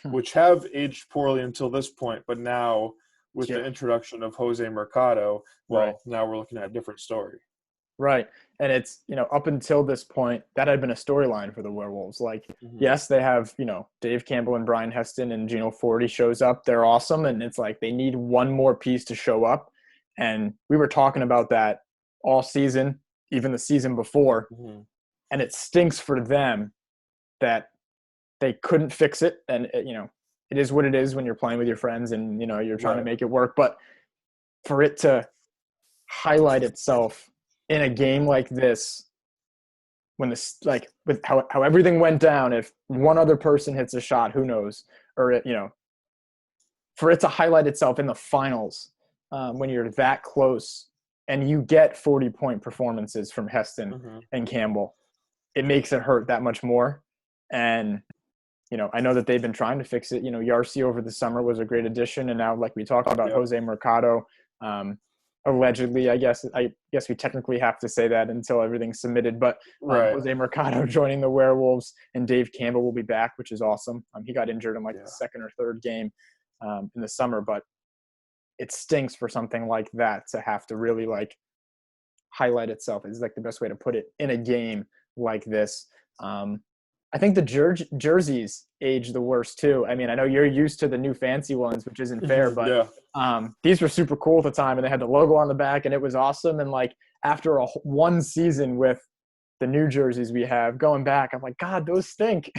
which have aged poorly until this point. But now with the introduction of Jose Mercado, now we're looking at a different story. Right. And it's, up until this point, that had been a storyline for the Werewolves. Like, yes, they have, Dave Campbell and Brian Heston, and Gino Forti shows up. They're awesome. And it's like they need one more piece to show up. And we were talking about that all season, even the season before. And it stinks for them that they couldn't fix it. And, it is what it is when you're playing with your friends and, you're trying to make it work. But for it to highlight itself in a game like this, when this, like, with how everything went down, if one other person hits a shot, who knows? Or, for it to highlight itself in the finals, when you're that close and you get 40-point performances from Heston and Campbell, it makes it hurt that much more. And, I know that they've been trying to fix it. Yarcy over the summer was a great addition. And now, like we talked about, Jose Mercado, allegedly, I guess we technically have to say that until everything's submitted, but Jose Mercado joining the Werewolves, and Dave Campbell will be back, which is awesome. He got injured in the second or third game in the summer, but it stinks for something like that to have to really highlight itself, is like the best way to put it, in a game like this. I think the jerseys age the worst too. I mean, I know you're used to the new fancy ones, which isn't fair, but these were super cool at the time, and they had the logo on the back, and it was awesome. And after one season with the new jerseys we have, going back, I'm like, God, those stink.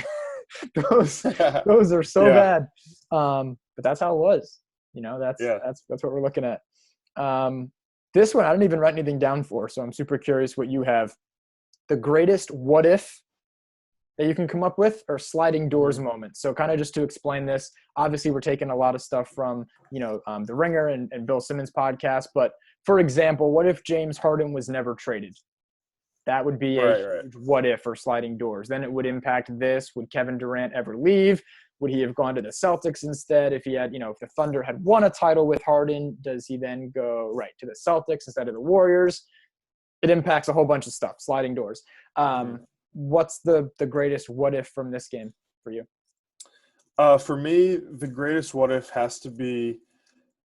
those are so bad. But that's how it was. That's what we're looking at. This one I didn't even write anything down for, so I'm super curious what you have. The greatest what if that you can come up with, or sliding doors moments. So kind of just to explain this, obviously we're taking a lot of stuff from, The Ringer and Bill Simmons' podcast. But for example, what if James Harden was never traded? That would be a huge what if, or sliding doors. Then it would impact this. Would Kevin Durant ever leave? Would he have gone to the Celtics instead? If he had, if the Thunder had won a title with Harden, does he then go to the Celtics instead of the Warriors? It impacts a whole bunch of stuff, sliding doors. What's the greatest what if from this game for you? For me, the greatest what if has to be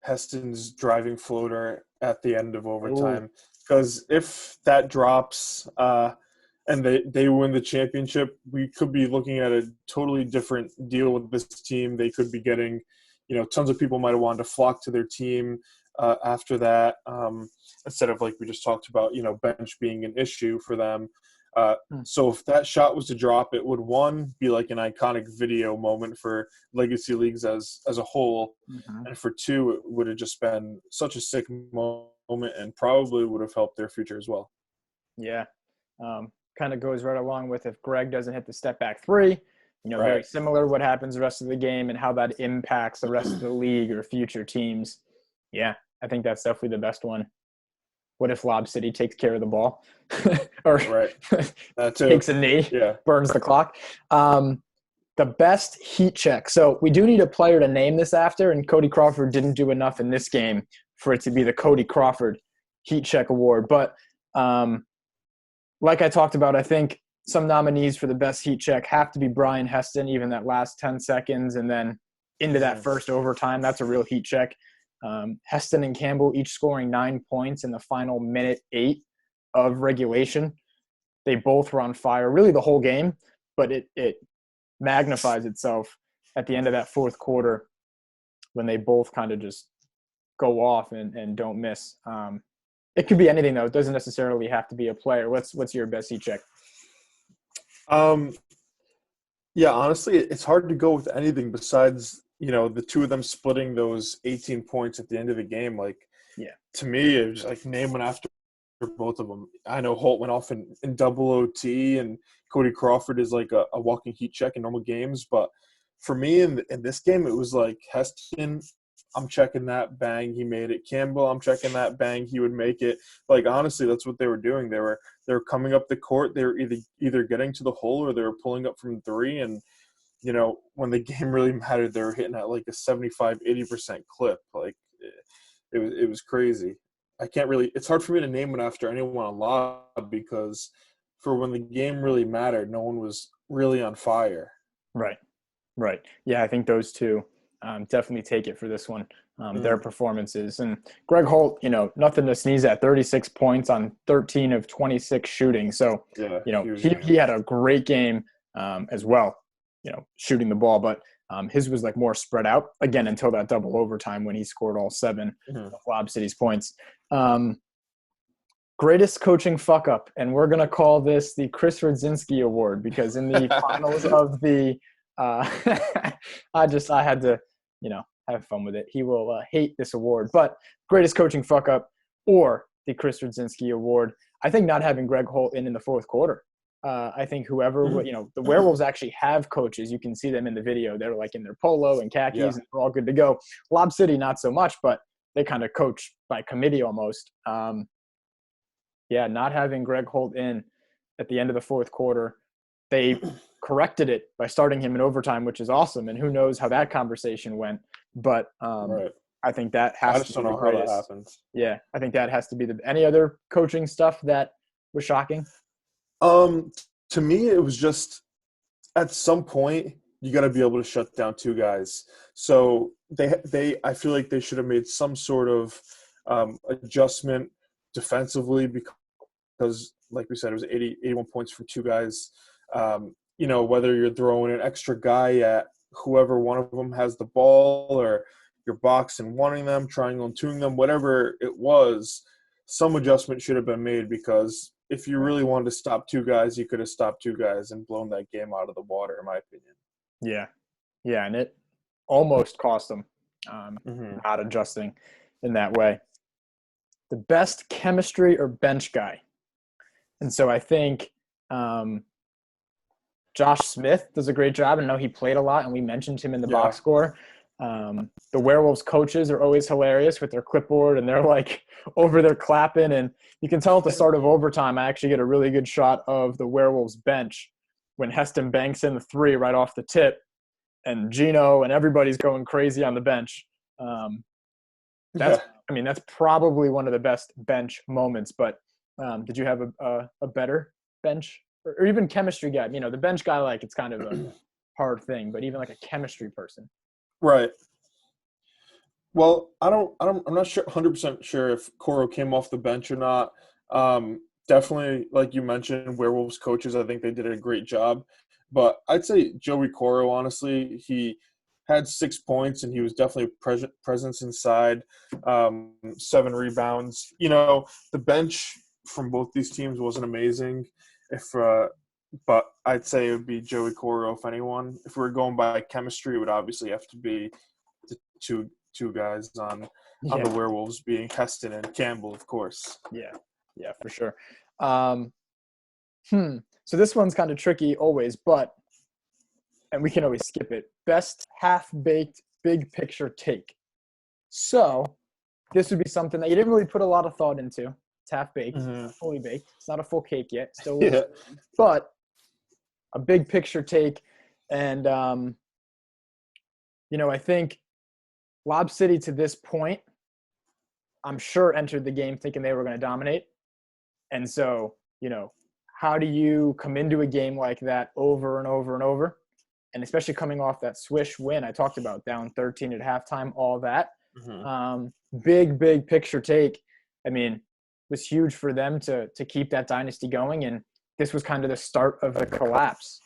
Heston's driving floater at the end of overtime. Because if that drops and they win the championship, we could be looking at a totally different deal with this team. They could be getting, tons of people might have wanted to flock to their team after that, instead of, like we just talked about, bench being an issue for them. So if that shot was to drop, it would, one, be like an iconic video moment for legacy leagues as a whole. And for two, it would have just been such a sick moment and probably would have helped their future as well. Yeah. Kind of goes right along with if Greg doesn't hit the step back three, very similar what happens the rest of the game and how that impacts the rest of the league or future teams. Yeah, I think that's definitely the best one. What if Lob City takes care of the ball or takes a knee, burns the clock? The best heat check. So we do need a player to name this after, and Cody Crawford didn't do enough in this game for it to be the Cody Crawford Heat Check Award. But like I talked about, I think some nominees for the best heat check have to be Brian Heston, even that last 10 seconds, and then into that first overtime. That's a real heat check. Heston and Campbell each scoring 9 points in the final minute 8 of regulation. They both were on fire really the whole game, but it magnifies itself at the end of that fourth quarter when they both kind of just go off and don't miss. It could be anything though. It doesn't necessarily have to be a player. What's your best heat check? Yeah, honestly, it's hard to go with anything besides the two of them splitting those 18 points at the end of the game. To me, it was like name one after both of them. I know Holt went off in double OT, and Cody Crawford is like a walking heat check in normal games. But for me, in this game, it was like Heston, I'm checking that, bang, he made it. Campbell, I'm checking that, bang, he would make it. Honestly, that's what they were doing. They were coming up the court. They were either getting to the hole or they were pulling up from three, and when the game really mattered, they were hitting at like a 75-80% clip. It was crazy. It's hard for me to name it after anyone on Lob, because for when the game really mattered, no one was really on fire. Right. Yeah, I think those two definitely take it for this one. their performances. And Greg Holt, nothing to sneeze at, 36 points on 13 of 26 shooting. So, he had a great game as well, shooting the ball. But his was like more spread out, again, until that double overtime when he scored all 7 of Lob City's points. Greatest coaching fuck up. And we're going to call this the Chris Radzinski Award because in the finals of the I had to, have fun with it. He will hate this award. But greatest coaching fuck up or the Chris Radzinski Award. I think not having Greg Holt in the fourth quarter. I think whoever, the Werewolves actually have coaches. You can see them in the video. They're like in their polo and khakis and they're all good to go. Lob City, not so much, but they kind of coach by committee almost. Not having Greg Holt in at the end of the fourth quarter, they corrected it by starting him in overtime, which is awesome. And who knows how that conversation went. But I think that has to be the greatest. I just don't know how that happens. Yeah, I think that has to be any other coaching stuff that was shocking? To me, it was just at some point you got to be able to shut down 2 guys. So I feel like they should have made some sort of adjustment defensively because, like we said, it was 81 points from 2 guys. Whether you're throwing an extra guy at whoever one of them has the ball or you're boxing one of them, triangle and tuning them, whatever it was, some adjustment should have been made because if you really wanted to stop 2 guys, you could have stopped 2 guys and blown that game out of the water, in my opinion. Yeah. Yeah, and it almost cost them not adjusting in that way. The best chemistry or bench guy. And so I think Josh Smith does a great job. I know he played a lot, and we mentioned him in the box score. The Werewolves coaches are always hilarious with their clipboard, and they're like over there clapping. And you can tell at the start of overtime, I actually get a really good shot of the Werewolves bench when Heston banks in the 3 right off the tip, and Gino and everybody's going crazy on the bench. That's probably one of the best bench moments. But did you have a better bench or even chemistry guy? The bench guy, like it's kind of a hard thing, but even like a chemistry person. Right. Well, I'm not sure 100% sure if Coro came off the bench or not. Definitely, like you mentioned, Werewolves coaches, I think they did a great job. But I'd say Joey Coro, honestly, he had 6 points and he was definitely a presence inside, 7 rebounds. The bench from both these teams wasn't amazing. But I'd say it would be Joey Coro if anyone. If we were going by chemistry, it would obviously have to be the two guys on the Werewolves, being Heston and Campbell, of course. Yeah, for sure. So this one's kind of tricky always, and we can always skip it. Best half-baked big picture take. So this would be something that you didn't really put a lot of thought into. It's half-baked, not fully baked. It's not a full cake yet. Still, but a big picture take. And, I think Lob City to this point, I'm sure entered the game thinking they were going to dominate. And so, how do you come into a game like that over and over and over? And especially coming off that swish win I talked about, down 13 at halftime, all that. Big picture take. It was huge for them to keep that dynasty going. And this was kind of the start of the collapse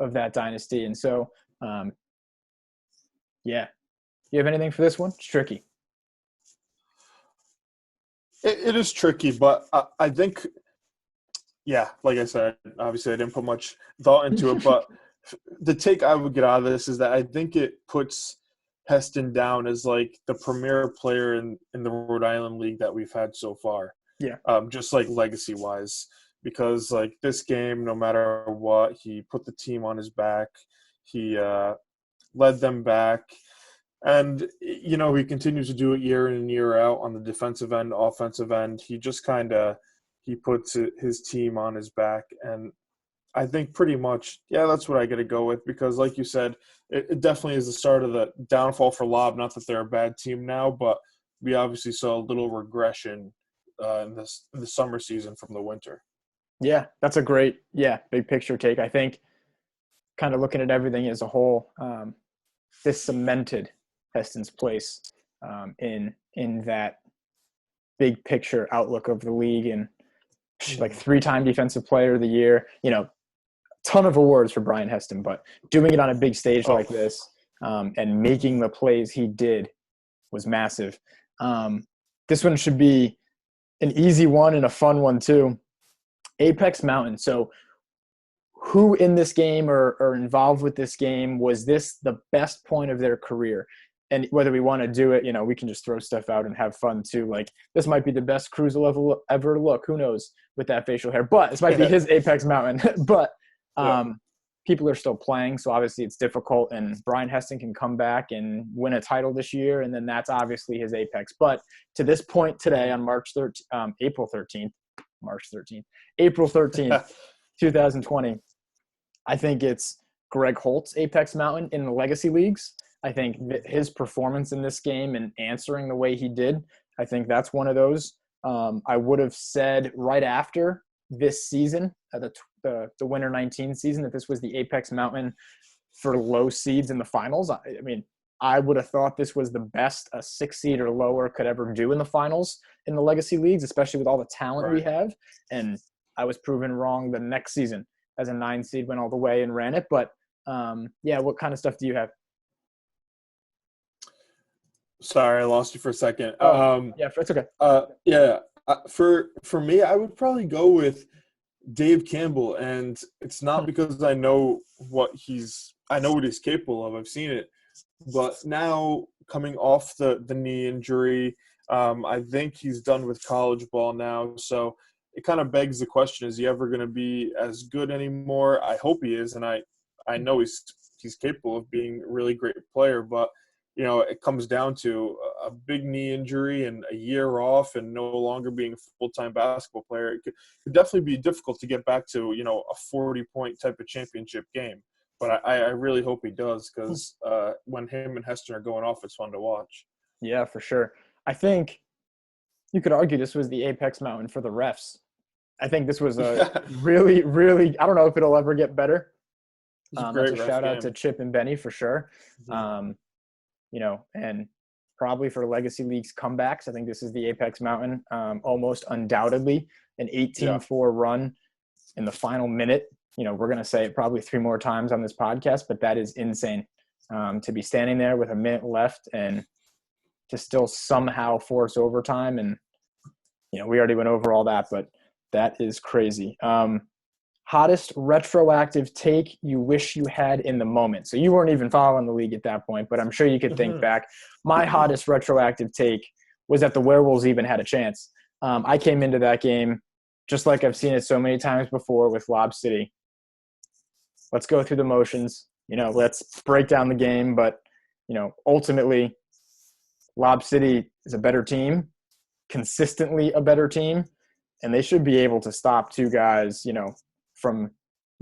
of that dynasty. And so, You have anything for this one? It's tricky. It is tricky, but I think, like I said, obviously I didn't put much thought into it, but the take I would get out of this is that I think it puts Heston down as like the premier player in the Rhode Island League that we've had so far. Just like legacy-wise, because like this game, no matter what, he put the team on his back. He led them back. And, he continues to do it year in and year out on the defensive end, offensive end. He just he puts his team on his back. And I think pretty much, that's what I got to go with because, like you said, it definitely is the start of the downfall for Lob. Not that they're a bad team now, but we obviously saw a little regression in the summer season from the winter. Yeah, that's a great, big picture take. I think kind of looking at everything as a whole, this cemented Heston's place in that big picture outlook of the league, and like 3-time defensive player of the year, ton of awards for Brian Heston, but doing it on a big stage like this and making the plays he did was massive. This one should be an easy one and a fun one too. Apex Mountain. So who in this game or involved with this game, was this the best point of their career? And whether we want to do it, we can just throw stuff out and have fun too. Like, this might be the best Cruz will ever look. Who knows with that facial hair? But this might be his Apex Mountain. But people are still playing, so obviously it's difficult. And Brian Heston can come back and win a title this year, and then that's obviously his apex. But to this point today, on April 13th, 2020, I think it's Greg Holt's Apex Mountain in the Legacy Leagues. I think his performance in this game and answering the way he did, I think that's one of those. I would have said right after this season, the Winter 19 season, that this was the Apex Mountain for low seeds in the finals. I mean, I would have thought this was the best a 6 seed or lower could ever do in the finals in the Legacy Leagues, especially with all the talent we have. And I was proven wrong the next season as a 9 seed, went all the way and ran it. But what kind of stuff do you have? Sorry, I lost you for a second. It's okay. For me, I would probably go with Dave Campbell, and it's not because I know what he's capable of. I've seen it, but now coming off the knee injury, I think he's done with college ball now. So it kind of begs the question: is he ever going to be as good anymore? I hope he is, and I know he's capable of being a really great player, but it comes down to a big knee injury and a year off and no longer being a full-time basketball player. It could definitely be difficult to get back to, a 40-point type of championship game. But I really hope he does, because when him and Heston are going off, it's fun to watch. Yeah, for sure. I think you could argue this was the Apex Mountain for the refs. I think this was a really, really – I don't know if it'll ever get better. That's a shout-out to Chip and Benny for sure. Mm-hmm. And probably for Legacy League's comebacks, I think this is the Apex Mountain, almost undoubtedly an 18-4 run in the final minute. We're going to say it probably 3 more times on this podcast, but that is insane to be standing there with a minute left and to still somehow force overtime. And, we already went over all that, but that is crazy. Hottest retroactive take you wish you had in the moment. So you weren't even following the league at that point, but I'm sure you could think back. My hottest retroactive take was that the Werewolves even had a chance. I came into that game just like I've seen it so many times before with Lob City. Let's go through the motions. Let's break down the game. But, ultimately, Lob City is a better team, consistently a better team, and they should be able to stop 2 guys, from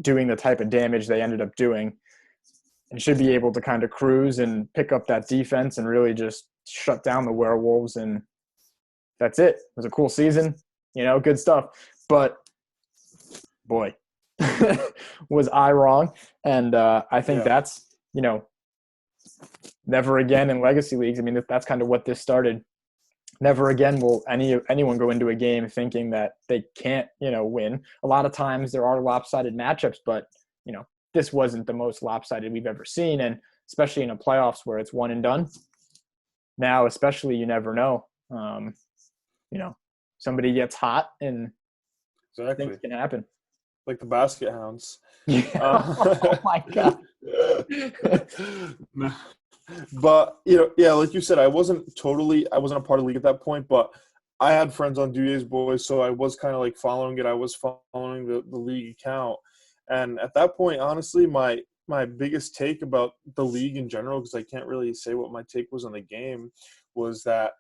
doing the type of damage they ended up doing, and should be able to kind of cruise and pick up that defense and really just shut down the Werewolves. And that's it. It was a cool season, good stuff. But boy, was I wrong. And I think that's, never again in Legacy Leagues. I mean, that's kind of what this started. Never again will anyone go into a game thinking that they can't, win. A lot of times there are lopsided matchups, but, this wasn't the most lopsided we've ever seen. And especially in a playoffs where it's one and done. Now, especially, you never know. Somebody gets hot and things can happen. Like the Basket Hounds. Oh, my God. But, like you said, I wasn't a part of the league at that point, but I had friends on Duyer's Boys, so I was kind of like following it. I was following the league account. And at that point, honestly, my biggest take about the league in general, because I can't really say what my take was on the game, was that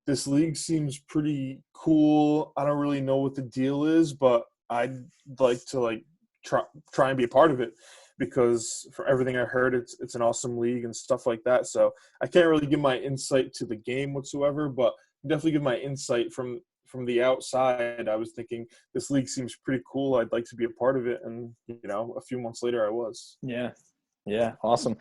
this league seems pretty cool. I don't really know what the deal is, but I'd like to try and be a part of it, because for everything I heard, it's an awesome league and stuff like that. So I can't really give my insight to the game whatsoever, but definitely give my insight from the outside. I was thinking this league seems pretty cool. I'd like to be a part of it. And, a few months later I was. Yeah. Yeah. Awesome.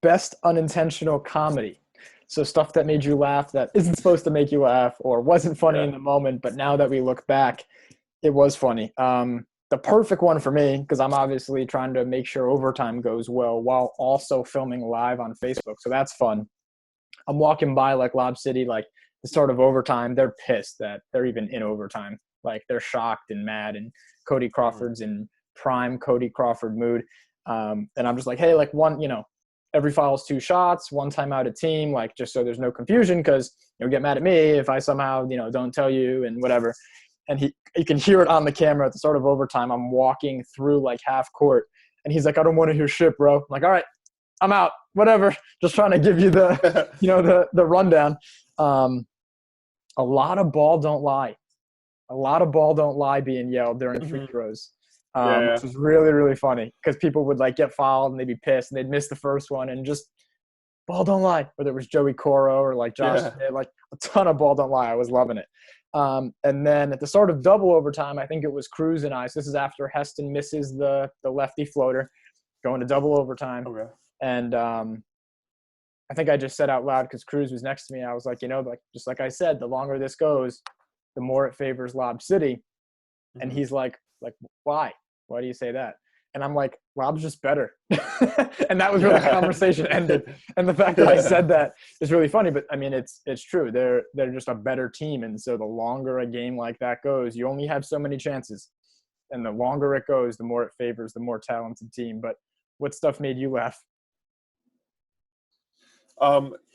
best unintentional comedy. So stuff that made you laugh that isn't supposed to make you laugh or wasn't funny in the moment, but now that we look back, it was funny. The perfect one for me, because I'm obviously trying to make sure overtime goes well while also filming live on Facebook. So that's fun. I'm walking by like Lob City, like the start of overtime. They're pissed that they're even in overtime. Like they're shocked and mad, and Cody Crawford's in prime Cody Crawford mood. And I'm just like, hey, like every foul is 2 shots, 1 timeout a team, like just so there's no confusion, because you'll get mad at me if I somehow, don't tell you and whatever. And you can hear it on the camera at the start of overtime. I'm walking through like half court, and he's like, I don't want to hear shit, bro. I'm like, all right, I'm out, whatever. Just trying to give you the, the rundown. A lot of ball don't lie. A lot of ball don't lie being yelled during free throws. Which was really, really funny because people would like get fouled and they'd be pissed and they'd miss the first one and just ball don't lie. Whether it was Joey Coro or like Josh, like a ton of ball don't lie. I was loving it. And then at the start of double overtime, I think it was Cruz and I. So this is after Heston misses the lefty floater, going to double overtime. Okay. And I think I just said out loud because Cruz was next to me. I was like, like just like I said, the longer this goes, the more it favors Lob City. Mm-hmm. And he's like, why? Why do you say that? And I'm like, Lob's just better. And that was where the conversation ended. And the fact that I said that is really funny. But, I mean, it's true. They're just a better team. And so the longer a game like that goes, you only have so many chances. And the longer it goes, the more it favors the more talented team. But what stuff made you laugh?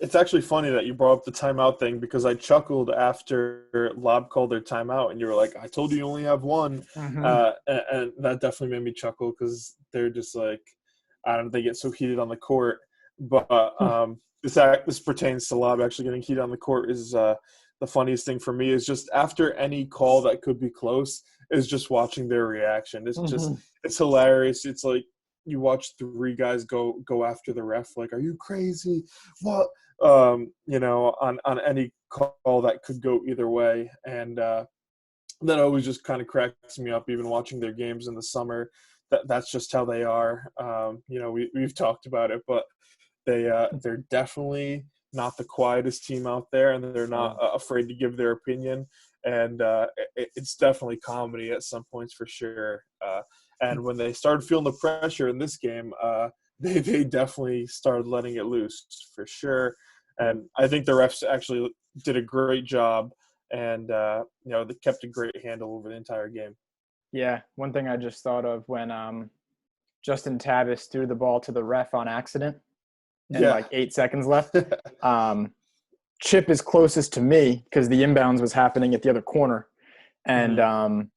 It's actually funny that you brought up the timeout thing because I chuckled after Lob called their timeout and you were like, I told you only have one. Mm-hmm. And that definitely made me chuckle because they're just like, I don't know, they get so heated on the court. But this pertains to Lob actually getting heated on the court is the funniest thing for me is just after any call that could be close is just watching their reaction. It's just it's hilarious. It's like, you watch 3 guys go after the ref, like, are you crazy? What? On any call that could go either way. And that always just kind of cracks me up, even watching their games in the summer. That's just how they are. We've talked about it, but they're definitely not the quietest team out there, and they're not afraid to give their opinion. And it's definitely comedy at some points for sure. And when they started feeling the pressure in this game, they definitely started letting it loose for sure. And I think the refs actually did a great job, and they kept a great handle over the entire game. Yeah, one thing I just thought of when Justin Tavis threw the ball to the ref on accident, and like 8 seconds left. Chip is closest to me because the inbounds was happening at the other corner, and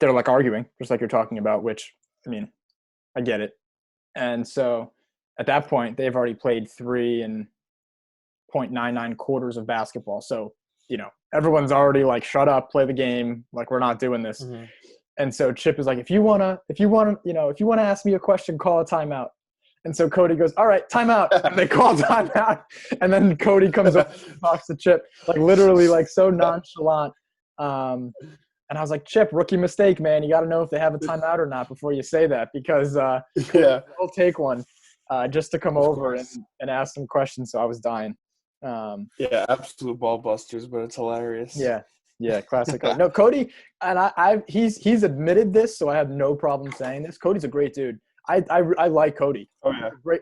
they're like arguing, just like you're talking about, which, I mean, I get it. And so at that point, they've already played 3 and 0.99 quarters of basketball. So, everyone's already like, shut up, play the game. Like, we're not doing this. Mm-hmm. And so Chip is like, if you want to ask me a question, call a timeout. And so Cody goes, all right, timeout. And they call timeout. And then Cody comes up and talks to Chip, like literally like so nonchalant. And I was like, Chip, rookie mistake, man. You got to know if they have a timeout or not before you say that, because we'll take one just to come over and ask some questions. So I was dying. Absolute ball busters, but it's hilarious. Yeah, classic. No, Cody, and he's admitted this, so I have no problem saying this. Cody's a great dude. I like Cody. Oh yeah. Great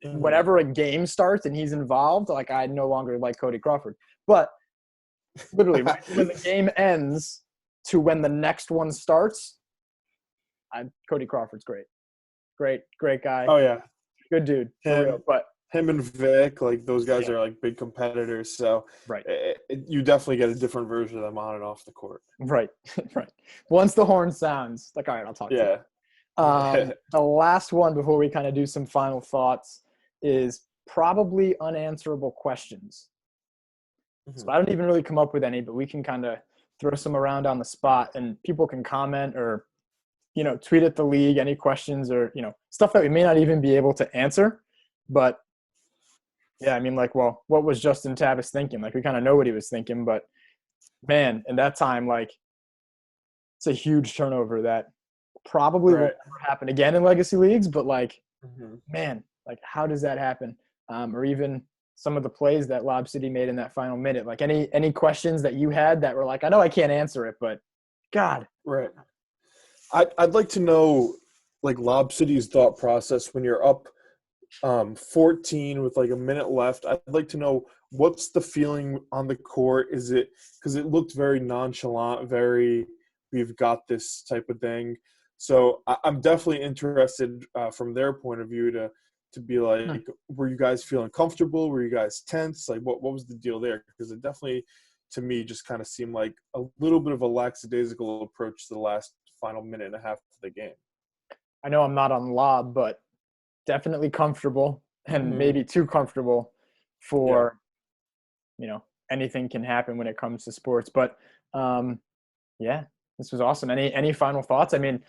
whenever a game starts and he's involved, like I no longer like Cody Crawford. But literally, when the game ends to when the next one starts, Cody Crawford's great guy. Oh yeah, good dude. But him and Vic, like those guys are like big competitors. So you definitely get a different version of them on and off the court. Right. Once the horn sounds, like all right, I'll talk to you. The last one before we kind of do some final thoughts is probably unanswerable questions. Mm-hmm. So I don't even really come up with any, but we can kind of throw some around on the spot, and people can comment or, tweet at the league any questions or, stuff that we may not even be able to answer. But yeah, I mean, like, well, what was Justin Tavis thinking? Like, we kind of know what he was thinking, but man, in that time, like, it's a huge turnover that probably will never happen again in legacy leagues. But like, man, Like, how does that happen? Or even some of the plays that Lob City made in that final minute. Like, any questions that you had that were like, I know I can't answer it, but God. Right. I'd like to know, like, Lob City's thought process when you're up 14 with like a minute left. I'd like to know, what's the feeling on the court? Is it because it looked very nonchalant, very we've got this type of thing? So I'm definitely interested from their point of view to be like, were you guys feeling comfortable? Were you guys tense? Like, what was the deal there? Because it definitely, to me, just kind of seemed like a little bit of a lackadaisical approach to the last final minute and a half of the game. I know I'm not on Lob, but definitely comfortable, and maybe too comfortable for, anything can happen when it comes to sports. But yeah, this was awesome. Any final thoughts? I mean,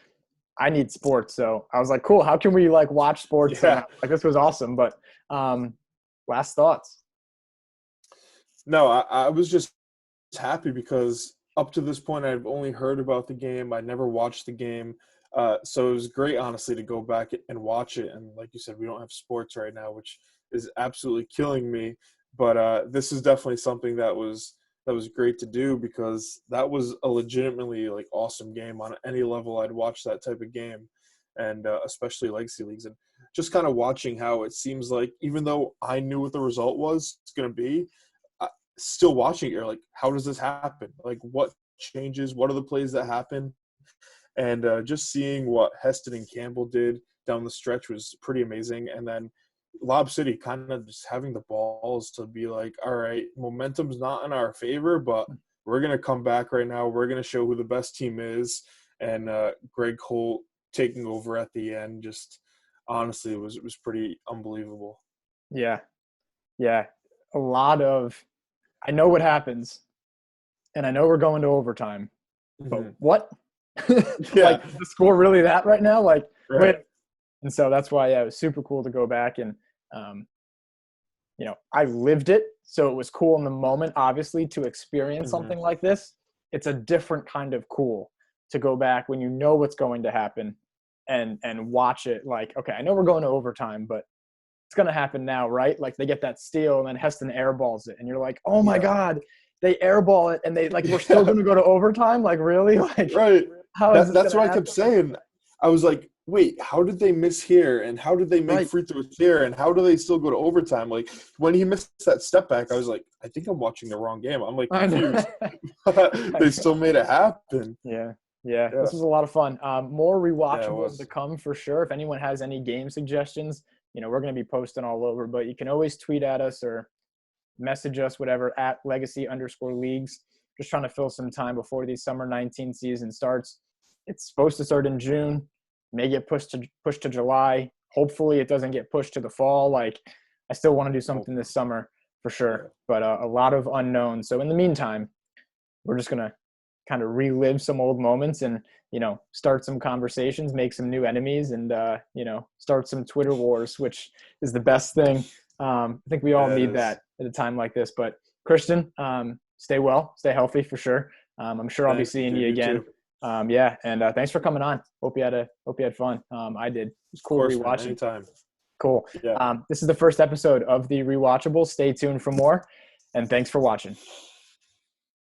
I need sports, so I was like, cool. How can we like watch sports? Yeah. Like, this was awesome. But last thoughts. No, I was just happy because up to this point, I've only heard about the game. I never watched the game. So it was great, honestly, to go back and watch it. And like you said, we don't have sports right now, which is absolutely killing me. But this is definitely something that was great to do, because that was a legitimately like awesome game. On any level, I'd watch that type of game, and especially legacy leagues. And just kind of watching how it seems like, even though I knew what the result was going to be, still watching it, you're like, how does this happen? Like, what changes? What are the plays that happen? And just seeing what Heston and Campbell did down the stretch was pretty amazing. And then Lob City kind of just having the balls to be like, all right, momentum's not in our favor, but we're going to come back right now. We're going to show who the best team is. And Greg Holt taking over at the end, just honestly, it was pretty unbelievable. Yeah. A lot of – I know what happens, and I know we're going to overtime. But what? Like, is the score really that right now? Like, right. And so that's why, it was super cool to go back and, I lived it. So it was cool in the moment, obviously, to experience something like this. It's a different kind of cool to go back when you know what's going to happen and watch it. Like, okay, I know we're going to overtime, but it's going to happen now, right? Like, they get that steal and then Heston airballs it. And you're like, oh my God, they airball it and they like, we're still going to go to overtime. Like, really? Like, right. How is this that's what happen? I kept saying. I was like, wait, how did they miss here? And how did they make free throws here? And how do they still go to overtime? Like, when he missed that step back, I was like, I think I'm watching the wrong game. I'm like confused. They still made it happen. Yeah. This was a lot of fun. More rewatchables to come for sure. If anyone has any game suggestions, we're going to be posting all over, but you can always tweet at us or message us, whatever, at legacy_leagues. Just trying to fill some time before the summer 19 season starts. It's supposed to start in June, may get pushed to July. Hopefully it doesn't get pushed to the fall. Like, I still want to do something this summer for sure, but a lot of unknowns. So in the meantime, we're just going to kind of relive some old moments and, start some conversations, make some new enemies, and, start some Twitter wars, which is the best thing. I think we all need that at a time like this. But Christian, stay well, stay healthy for sure. I'm sure I'll be seeing you again. And thanks for coming on. Hope you had fun. I did. It was cool rewatching. Anytime. Cool. Yeah. This is the first episode of the Rewatchables. Stay tuned for more, and thanks for watching.